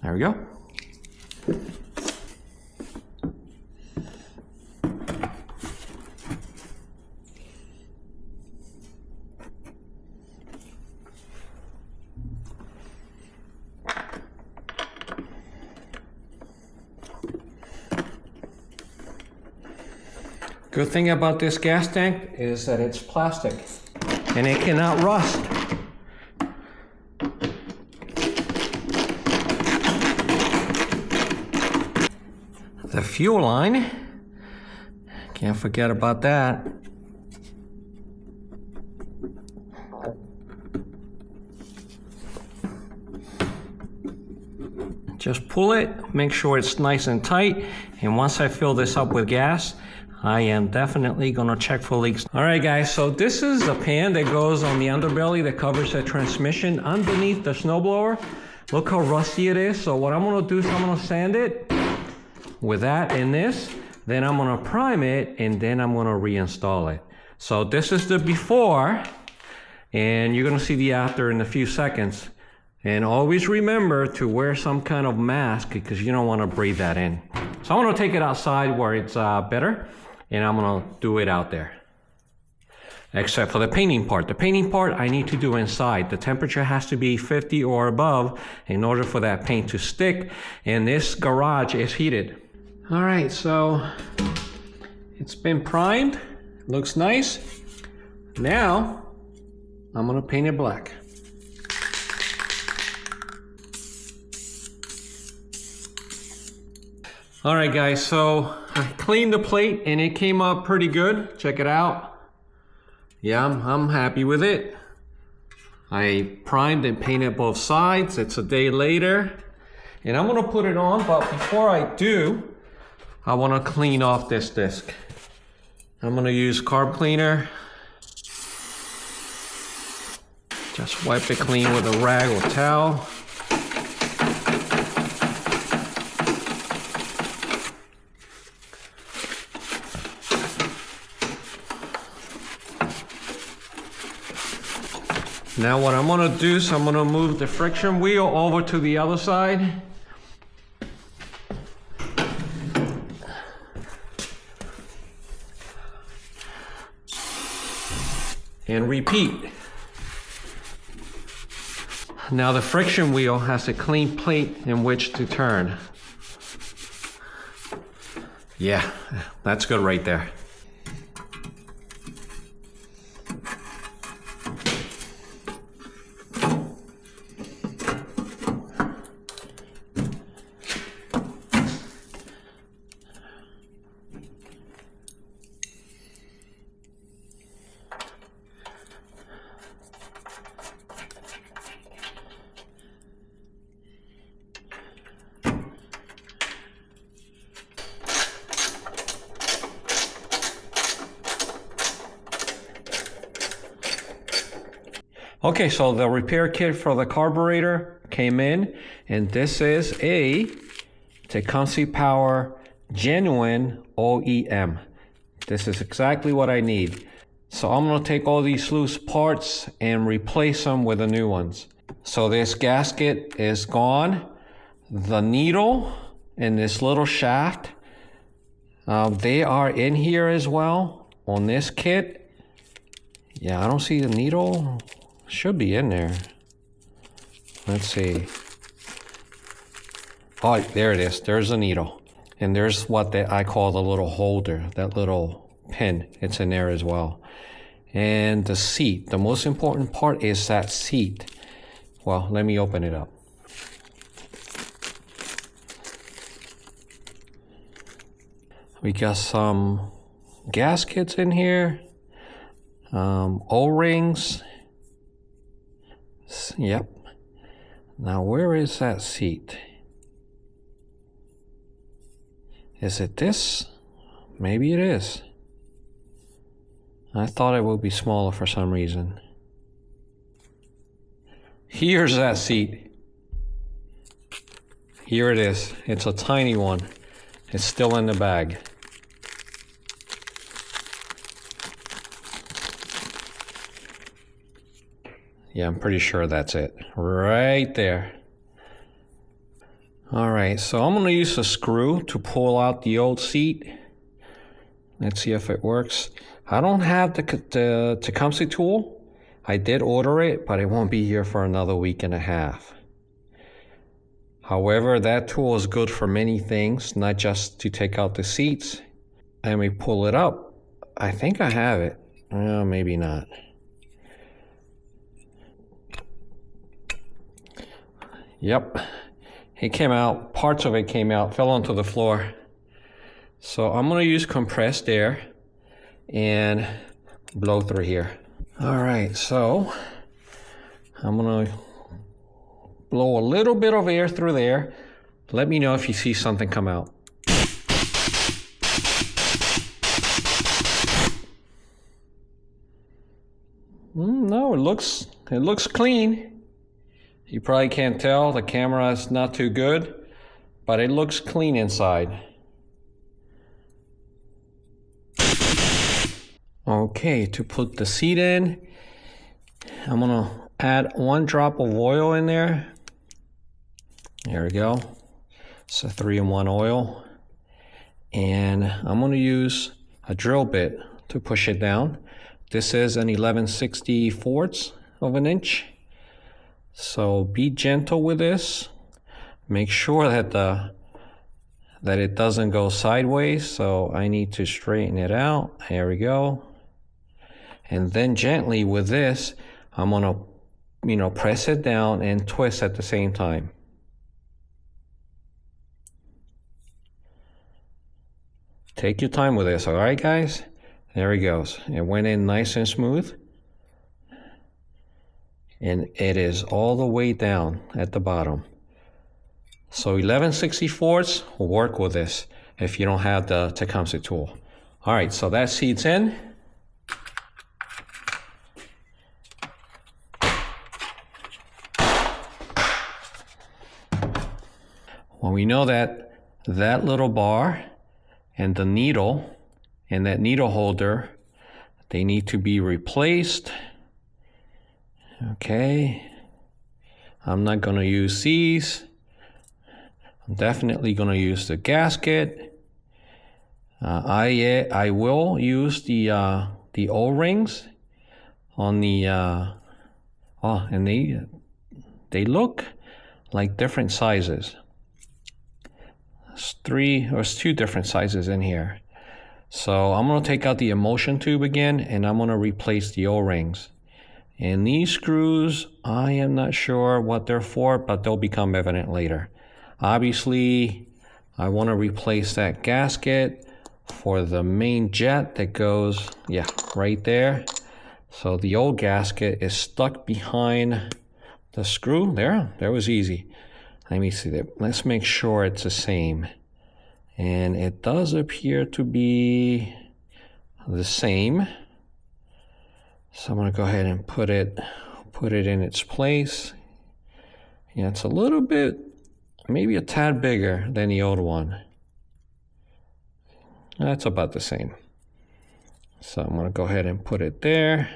There we go. Good thing about this gas tank is that it's plastic and it cannot rust. The fuel line, can't forget about that. Just pull it, make sure it's nice and tight, and once I fill this up with gas, I am definitely gonna check for leaks. All right guys, so this is a pan that goes on the underbelly that covers the transmission underneath the snowblower. Look how rusty it is. So what I'm gonna do is I'm gonna sand it with that and this, then I'm gonna prime it, and then I'm gonna reinstall it. So this is the before, and you're gonna see the after in a few seconds. And always remember to wear some kind of mask because you don't wanna breathe that in. So I'm gonna take it outside where it's better, and I'm gonna do it out there. Except for the painting part. The painting part I need to do inside. The temperature has to be 50 or above in order for that paint to stick, and this garage is heated. All right, so it's been primed, looks nice. Now I'm gonna paint it black. All right guys, so I cleaned the plate and it came up pretty good. Check it out. Yeah, I'm happy with it. I primed and painted both sides. It's a day later. And I'm gonna put it on, but before I do, I wanna clean off this disc. I'm gonna use carb cleaner. Just wipe it clean with a rag or towel. Now what I'm gonna do is I'm gonna move the friction wheel over to the other side. And repeat. Now the friction wheel has a clean plate in which to turn. Yeah, that's good right there. Okay, so the repair kit for the carburetor came in, and this is a Tecumseh Power Genuine OEM. This is exactly what I need. So I'm gonna take all these loose parts and replace them with the new ones. So this gasket is gone. The needle and this little shaft, they are in here as well on this kit. Yeah, I don't see the needle. Should be in there. Let's see. Oh, there it is. There's a needle. And there's what I call the little holder, that little pin. It's in there as well. And the seat. The most important part is that seat. Well, let me open it up. We got some gaskets in here. O-rings. Yep. Now where is that seat? Is it this? Maybe it is. I thought it would be smaller for some reason. Here's that seat. Here it is. It's a tiny one. It's still in the bag. Yeah, I'm pretty sure that's it. Right there. All right, so I'm gonna use a screw to pull out the old seat. Let's see if it works. I don't have the Tecumseh tool. I did order it, but it won't be here for another week and a half. However, that tool is good for many things, not just to take out the seats. And we pull it up. I think I have it. Maybe not. Yep, it came out, parts of it came out, fell onto the floor. So I'm gonna use compressed air and blow through here. All right, so I'm gonna blow a little bit of air through there. Let me know if you see something come out. No, it looks clean. You probably can't tell, the camera is not too good, but it looks clean inside. Okay, to put the seat in, I'm gonna add 1 drop of oil in there. There we go. It's a 3-in-1 oil. And I'm gonna use a drill bit to push it down. This is an 11/64 of an inch. So be gentle with this. Make sure that it doesn't go sideways. So I need to straighten it out. There we go. And then gently with this, I'm gonna, press it down and twist at the same time. Take your time with this, all right, guys? There it goes. It went in nice and smooth. And it is all the way down at the bottom. So 11/64 will work with this if you don't have the Tecumseh tool. All right, so that seat's in. Well, we know that that little bar and the needle and that needle holder, they need to be replaced. Okay, I'm not going to use these. I'm definitely going to use the gasket. I will use the O-rings on the and they look like different sizes. There's 2 different sizes in here. So I'm going to take out the emulsion tube again, and I'm going to replace the O-rings. And these screws, I am not sure what they're for, but they'll become evident later. Obviously, I want to replace that gasket for the main jet that goes, right there. So the old gasket is stuck behind the screw. There was easy. Let me see that. Let's make sure it's the same. And it does appear to be the same. So I'm going to go ahead and put it in its place. Yeah, it's a little bit, maybe a tad bigger than the old one. That's about the same. So I'm going to go ahead and put it there.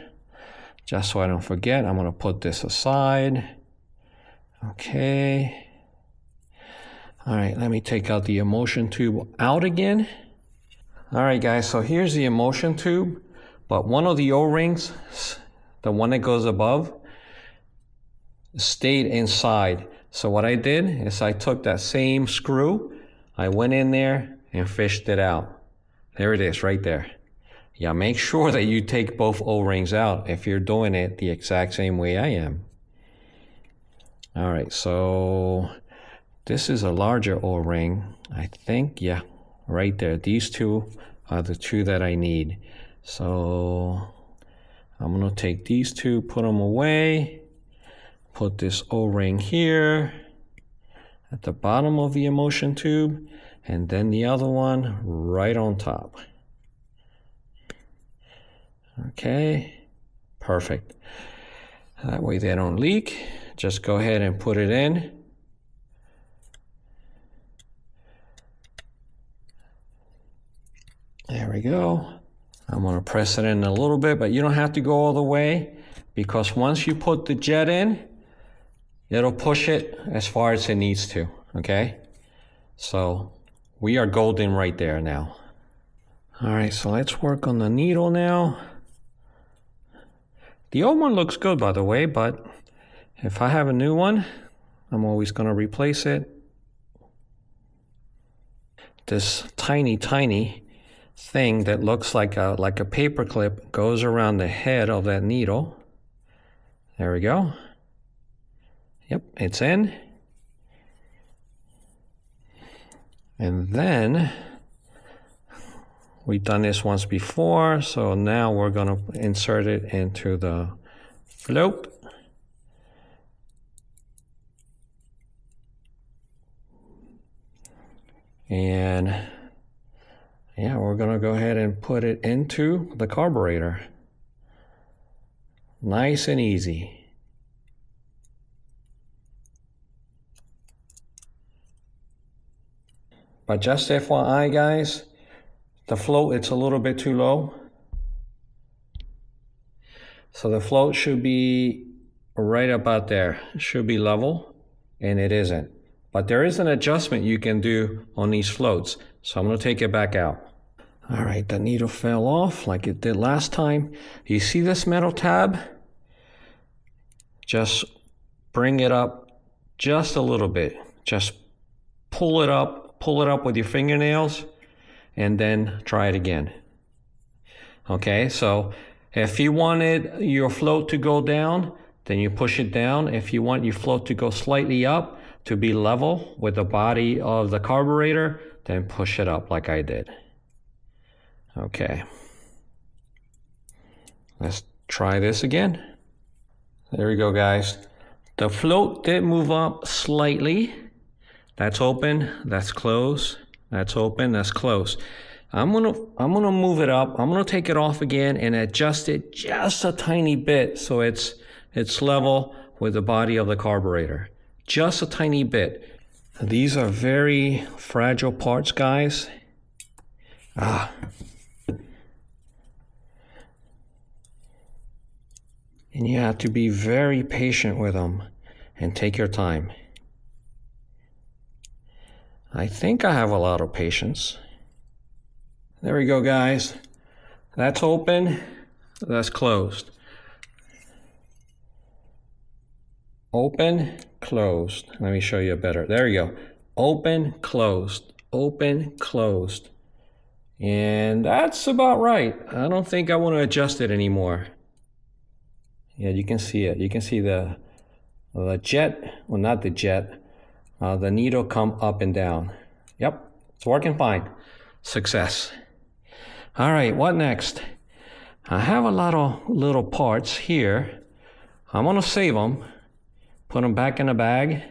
Just so I don't forget, I'm going to put this aside. Okay. All right, let me take out the emulsion tube out again. All right, guys, so here's the emulsion tube. But one of the O-rings, the one that goes above, stayed inside. So what I did is I took that same screw, I went in there and fished it out. There it is, right there. Yeah, make sure that you take both O-rings out if you're doing it the exact same way I am. All right, so this is a larger O-ring, I think. Yeah, right there. These 2 are the 2 that I need. So I'm gonna take these 2, put them away, put this O-ring here at the bottom of the emulsion tube, and then the other one right on top. Okay, perfect. That way they don't leak. Just go ahead and put it in. There we go. I'm gonna press it in a little bit, but you don't have to go all the way, because once you put the jet in, it'll push it as far as it needs to, okay? So we are golden right there now. All right, so let's work on the needle now. The old one looks good, by the way, but if I have a new one, I'm always gonna replace it. This tiny thing that looks like a paper clip goes around the head of that needle. There we go. Yep, it's in. And then we've done this once before, so now we're gonna insert it into the float. And yeah, we're gonna go ahead and put it into the carburetor. Nice and easy. But just FYI, guys, the float, it's a little bit too low. So the float should be right about there. It should be level, and it isn't. But there is an adjustment you can do on these floats. So I'm gonna take it back out. All right, the needle fell off like it did last time. You see this metal tab? Just bring it up just a little bit. Just pull it up with your fingernails, and then try it again. Okay, so if you wanted your float to go down, then you push it down. If you want your float to go slightly up to be level with the body of the carburetor, then push it up like I did. Okay, let's try this again. There we go, guys. The float did move up slightly. That's open, that's closed. That's open, that's closed. I'm gonna move it up. I'm gonna take it off again and adjust it just a tiny bit so it's level with the body of the carburetor. Just a tiny bit. These are very fragile parts, guys. And you have to be very patient with them and take your time. I think I have a lot of patience. There we go, guys. That's open, that's closed. Open, closed. Let me show you better. There you go. Open, closed, open, closed. And that's about right. I don't think I want to adjust it anymore. Yeah, you can see it. You can see the jet, well, not the jet, the needle come up and down. Yep, it's working fine. Success. All right, what next? I have a lot of little parts here. I'm gonna save them, put them back in the bag,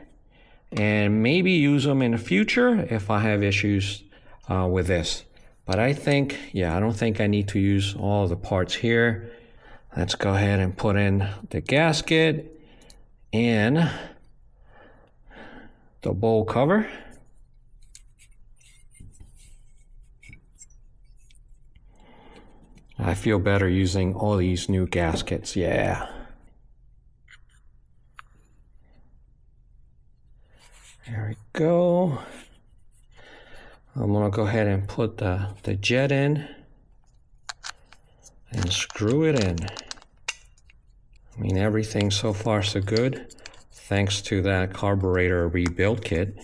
and maybe use them in the future if I have issues with this. But I think, yeah, I don't think I need to use all the parts here. Let's go ahead and put in the gasket and the bowl cover. I feel better using all these new gaskets, yeah. There we go. I'm gonna go ahead and put the jet in and screw it in. I mean, everything so far so good, thanks to that carburetor rebuild kit.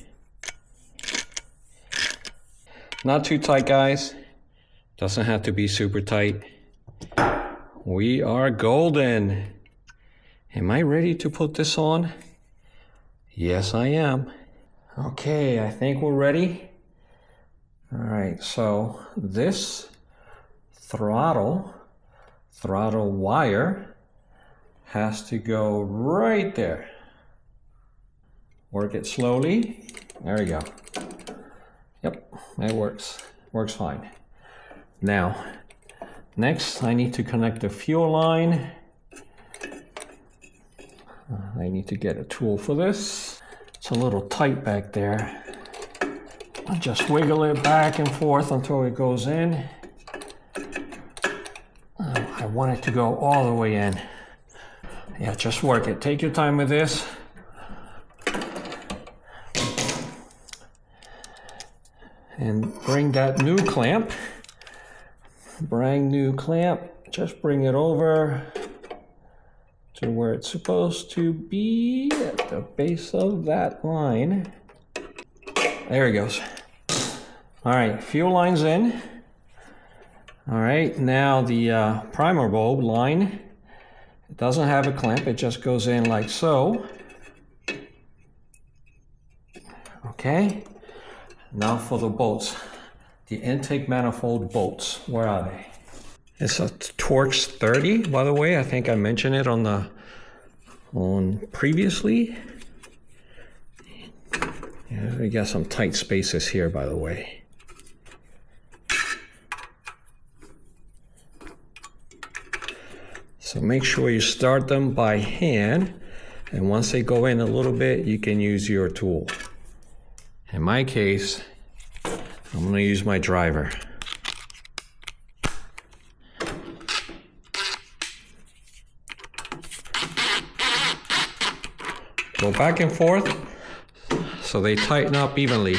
Not too tight, guys. Doesn't have to be super tight. We are golden. Am I ready to put this on? Yes, I am. Okay, I think we're ready. All right, so this throttle wire has to go right there. Work it slowly. There we go. Yep, it works. Works fine. Now, next I need to connect the fuel line. I need to get a tool for this. It's a little tight back there. I'll just wiggle it back and forth until it goes in. I want it to go all the way in. Yeah, just work it. Take your time with this. And bring that new clamp. Brand new clamp. Just bring it over to where it's supposed to be at the base of that line. There it goes. All right, fuel line's in. All right, now the primer bulb line, it doesn't have a clamp, it just goes in like so. Okay, now for the bolts. The intake manifold bolts, where are they? It's a Torx 30, by the way. I think I mentioned it on previously. Yeah, we got some tight spaces here, by the way. So make sure you start them by hand, and once they go in a little bit, you can use your tool. In my case, I'm going to use my driver. Go back and forth so they tighten up evenly.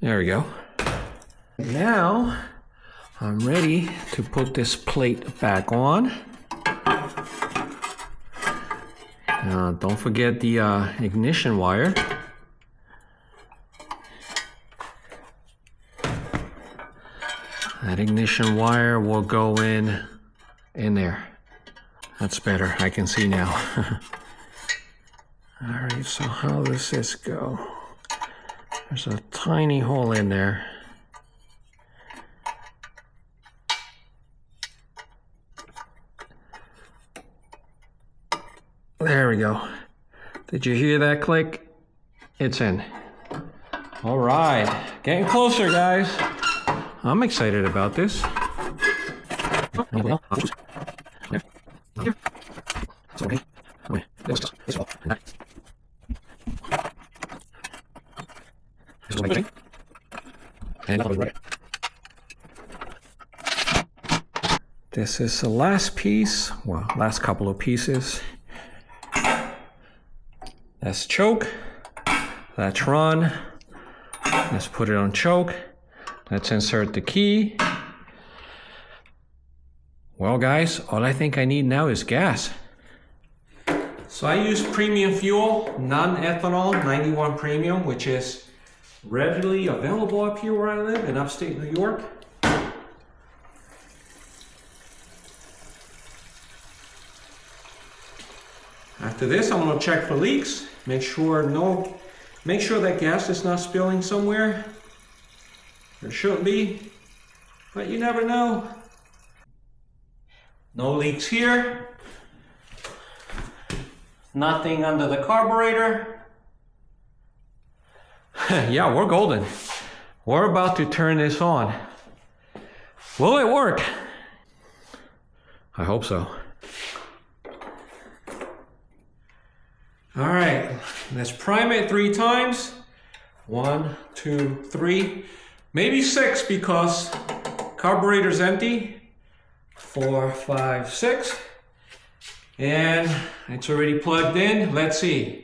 There we go. Now I'm ready to put this plate back on. Don't forget the ignition wire. That ignition wire will go in there. That's better, I can see now. All right, so how does this go? There's a tiny hole in there. There we go. Did you hear that click? It's in. All right, getting closer, guys. I'm excited about this. This is the last piece, well, last couple of pieces. That's choke, that's run. Let's put it on choke. Let's insert the key. Well guys, all I think I need now is gas. So I use premium fuel, non-ethanol 91 premium, which is readily available up here where I live in upstate New York. After this, I'm going to check for leaks. Make sure that gas is not spilling somewhere. There shouldn't be, but you never know. No leaks here. Nothing under the carburetor. Yeah, we're golden. We're about to turn this on. Will it work? I hope so. All right, let's prime it 3 times. 1, 2, 3, maybe 6 because carburetor's empty. 4, 5, 6. And it's already plugged in. Let's see.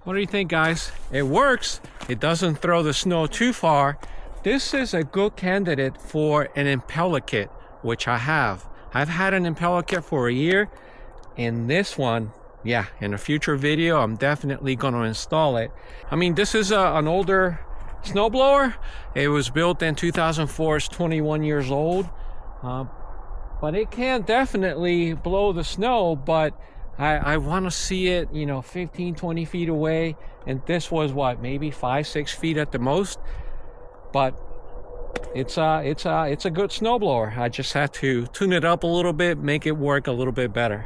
What do you think, guys? It works. It doesn't throw the snow too far. This is a good candidate for an impeller kit, which I have. I've had an impeller kit for a year, and this one, yeah, in a future video, I'm definitely going to install it. I mean, this is an older snowblower. It was built in 2004. It's 21 years old. But it can definitely blow the snow, but I want to see it, you know, 15, 20 feet away. And this was what, maybe 5, 6 feet at the most. But it's a good snowblower. I just had to tune it up a little bit, make it work a little bit better.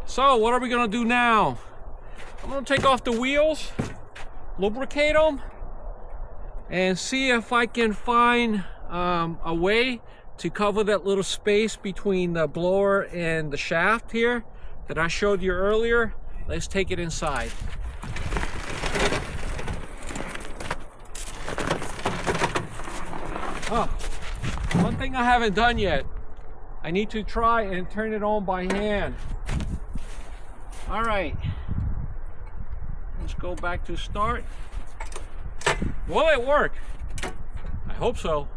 So what are we gonna do now? I'm gonna take off the wheels, lubricate them, and see if I can find a way to cover that little space between the blower and the shaft here that I showed you earlier. Let's take it inside. Oh, one thing I haven't done yet. I need to try and turn it on by hand. All right, let's go back to start. Will it work? I hope so.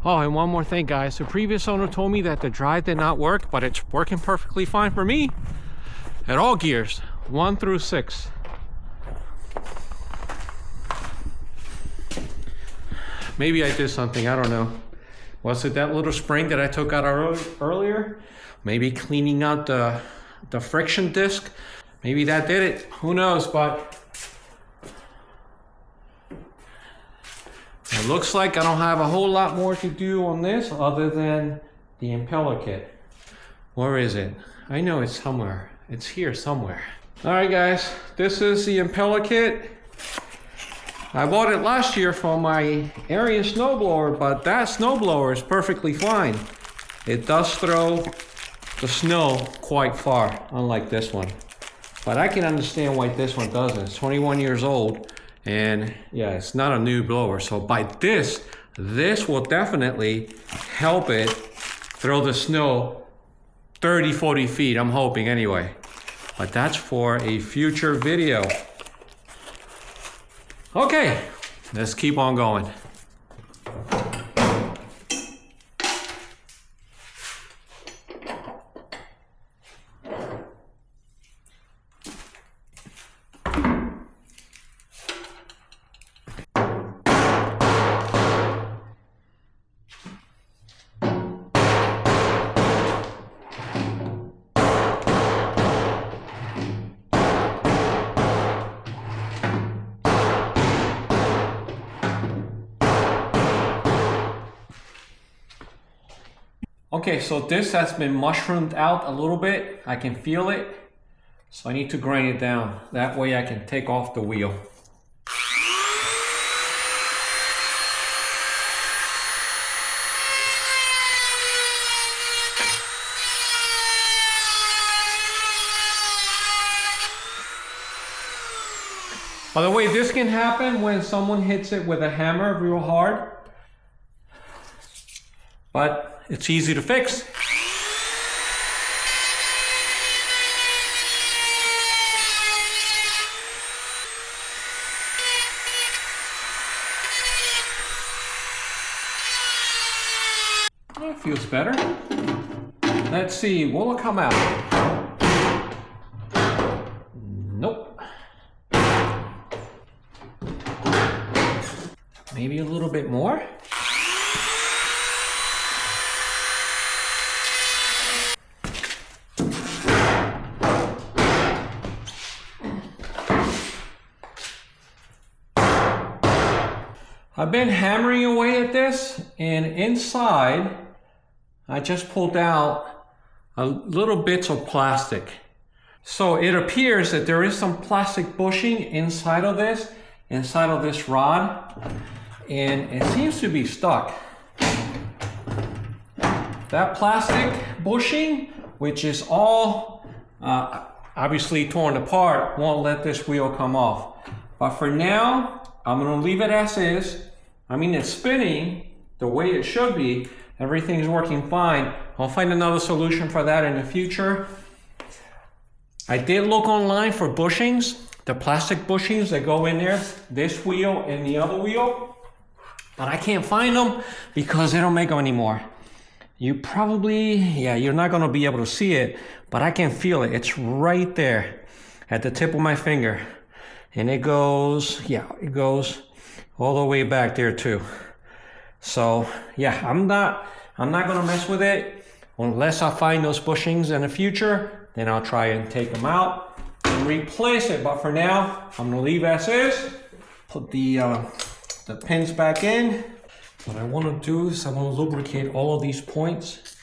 Oh, and one more thing, guys. The previous owner told me that the drive did not work, but it's working perfectly fine for me at all gears, 1 through 6. Maybe I did something, I don't know. Was it that little spring that I took out earlier? Maybe cleaning out the friction disc? Maybe that did it, who knows, but it looks like I don't have a whole lot more to do on this other than the impeller kit. Where is it? I know it's somewhere. It's here somewhere. All right, guys, this is the impeller kit. I bought it last year from my area snowblower, but that snowblower is perfectly fine. It does throw the snow quite far, unlike this one. But I can understand why this one doesn't. It's 21 years old. And yeah, it's not a new blower. So by this will definitely help it throw the snow 30, 40 feet, I'm hoping anyway. But that's for a future video. Okay, let's keep on going. Okay, so this has been mushroomed out a little bit. I can feel it. So I need to grind it down. That way I can take off the wheel. By the way, this can happen when someone hits it with a hammer real hard. But it's easy to fix. That feels better. Let's see, will it come out? Nope. Maybe a little bit more. I've been hammering away at this, and inside I just pulled out a little bits of plastic. So it appears that there is some plastic bushing inside of this rod. and it seems to be stuck. That plastic bushing, which is all obviously torn apart, won't let this wheel come off. But for now, I'm gonna leave it as is. I mean, it's spinning the way it should be. Everything's working fine. I'll find another solution for that in the future. I did look online for bushings, the plastic bushings that go in there, this wheel and the other wheel, but I can't find them because they don't make them anymore. You probably, yeah, you're not gonna be able to see it, but I can feel it. It's right there at the tip of my finger. And it goes, yeah, it goes all the way back there too. So yeah, I'm not gonna mess with it unless I find those bushings in the future. Then I'll try and take them out and replace it. But for now, I'm gonna leave as is. Put the pins back in. What I want to do is I want to lubricate all of these points.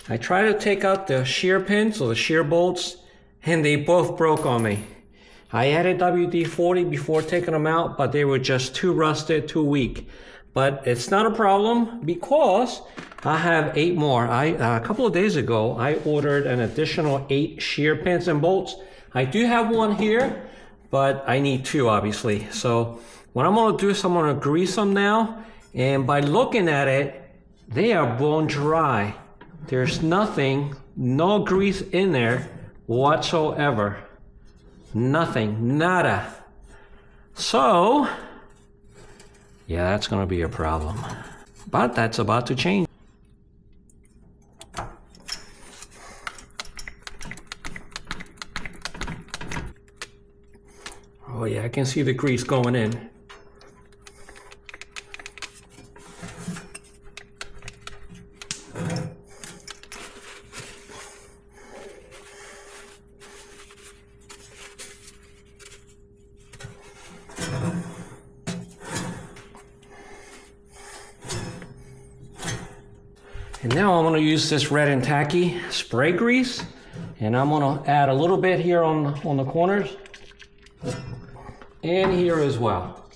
I tried to take out the shear pins or the shear bolts and they both broke on me. I added WD-40 before taking them out, but they were just too rusted, too weak. But it's not a problem because I have 8 more. A couple of days ago, I ordered an additional 8 shear pins and bolts. I do have one here, but I need 2 obviously. So what I'm gonna do is I'm gonna grease them now. And by looking at it, they are bone dry. There's nothing, no grease in there whatsoever. Nothing, nada. So, yeah, that's gonna be a problem. But that's about to change. Oh yeah, I can see the grease going in. And now I'm going to use this red and tacky spray grease, and I'm going to add a little bit here on the corners and here as well.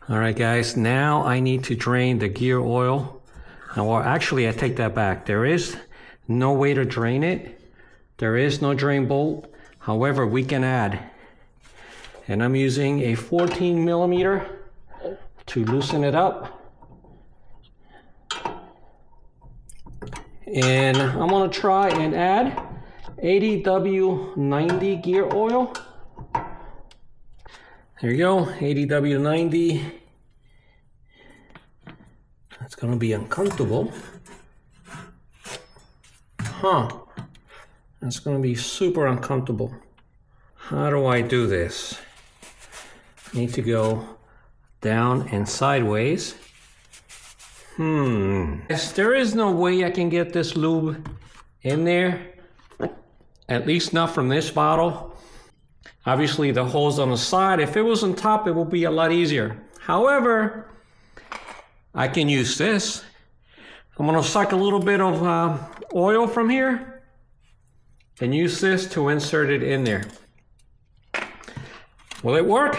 All right guys, now I need to drain the gear oil. Or actually I take that back. There is no way to drain it. There is no drain bolt. However, we can add. And I'm using a 14 millimeter to loosen it up. And I'm gonna try and add 80W90 gear oil. There you go, 80W90. That's gonna be uncomfortable. Huh. That's going to be super uncomfortable. How do I do this? Need to go down and sideways. Yes, there is no way I can get this lube in there. At least not from this bottle. Obviously the hole's on the side. If it was on top, it would be a lot easier. However, I can use this. I'm going to suck a little bit of oil from here and use this to insert it in there. Will it work?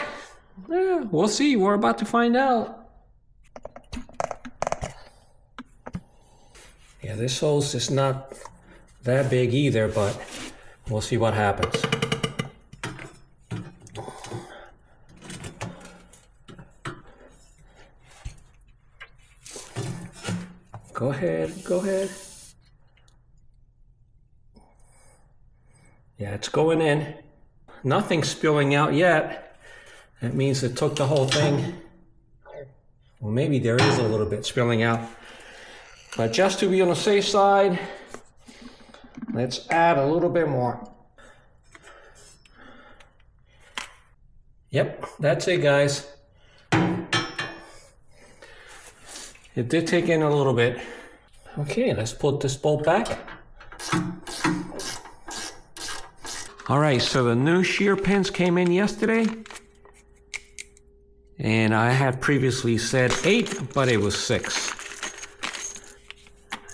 Yeah, we'll see. We're about to find out. Yeah, this hose is not that big either, but we'll see what happens. Go ahead, go ahead. Yeah, it's going in. Nothing's spilling out yet. That means it took the whole thing. Well, maybe there is a little bit spilling out. But just to be on the safe side, let's add a little bit more. Yep, that's it, guys. It did take in a little bit. Okay, let's put this bolt back. All right, so the new shear pins came in yesterday. And I had previously said 8, but it was 6.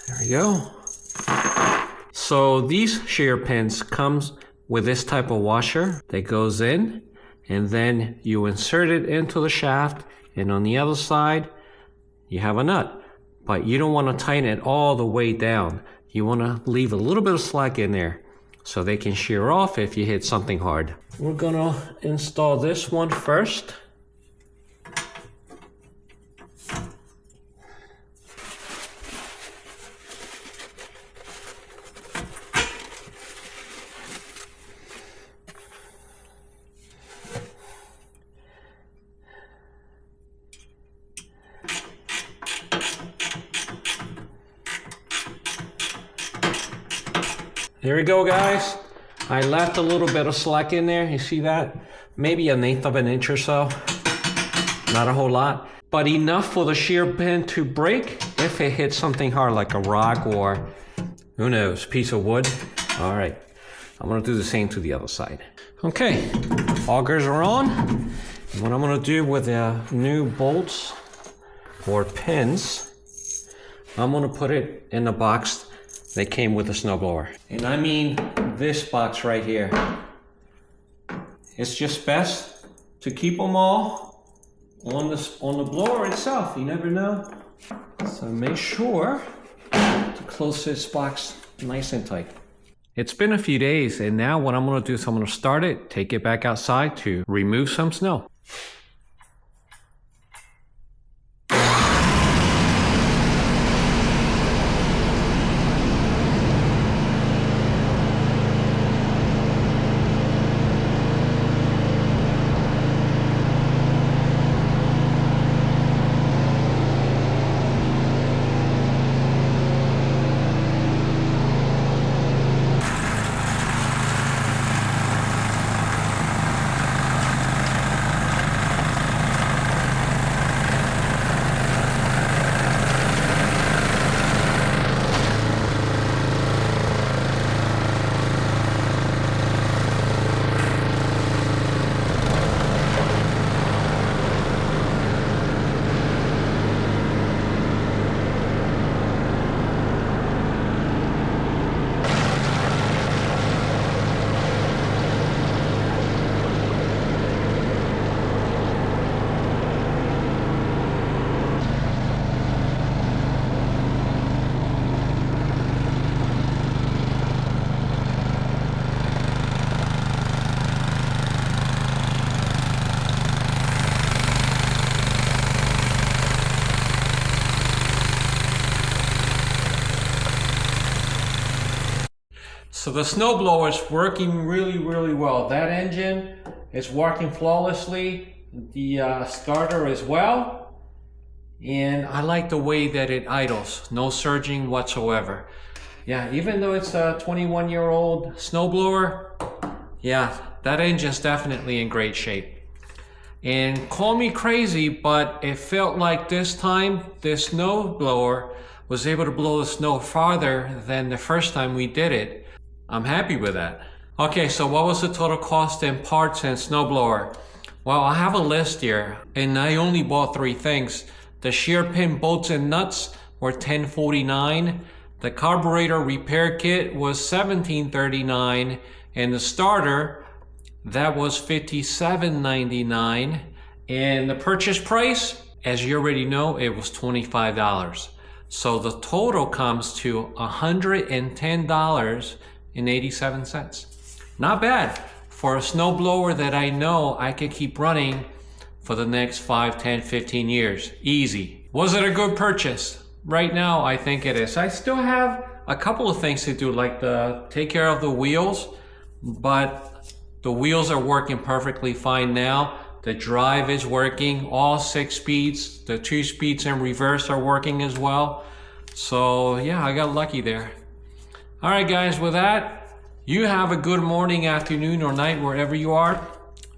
There we go. So these shear pins comes with this type of washer that goes in, and then you insert it into the shaft, and on the other side you have a nut. But you don't want to tighten it all the way down. You want to leave a little bit of slack in there so they can shear off if you hit something hard. We're gonna install this one first. There we go, guys. I left a little bit of slack in there. You see that? Maybe 1/8 of an inch or so. Not a whole lot, but enough for the shear pin to break if it hits something hard like a rock or, who knows, piece of wood. All right, I'm gonna do the same to the other side. Okay, augers are on. And what I'm gonna do with the new bolts or pins, I'm gonna put it in the box that came with the snowblower. And I mean this box right here. It's just best to keep them all on the blower itself. You never know. So make sure to close this box nice and tight. It's been a few days, and now what I'm gonna do is I'm gonna start it, take it back outside to remove some snow. So the snowblower is working really well. That engine is working flawlessly. The starter as well. And I like the way that it idles. No surging whatsoever. Yeah, even though it's a 21-year-old snowblower, yeah, that engine's definitely in great shape. And call me crazy, but it felt like this time, this snowblower was able to blow the snow farther than the first time we did it. I'm happy with that. Okay, so what was the total cost in parts and snowblower? Well, I have a list here, and I only bought 3 things. The shear pin bolts and nuts were $10.49. The carburetor repair kit was $17.39, and the starter, that was $57.99. And the purchase price, as you already know, it was $25. So the total comes to $110.87. Not bad for a snowblower that I know I could keep running for the next 5, 10, 15 years. Easy. Was it a good purchase? Right now, I think it is. I still have a couple of things to do, like take care of the wheels, but the wheels are working perfectly fine now. The drive is working, all 6 speeds. The 2 speeds in reverse are working as well. So yeah, I got lucky there. All right, guys, with that, you have a good morning, afternoon, or night, wherever you are.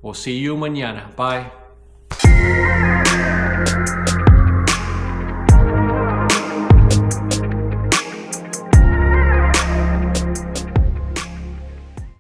We'll see you mañana. Bye.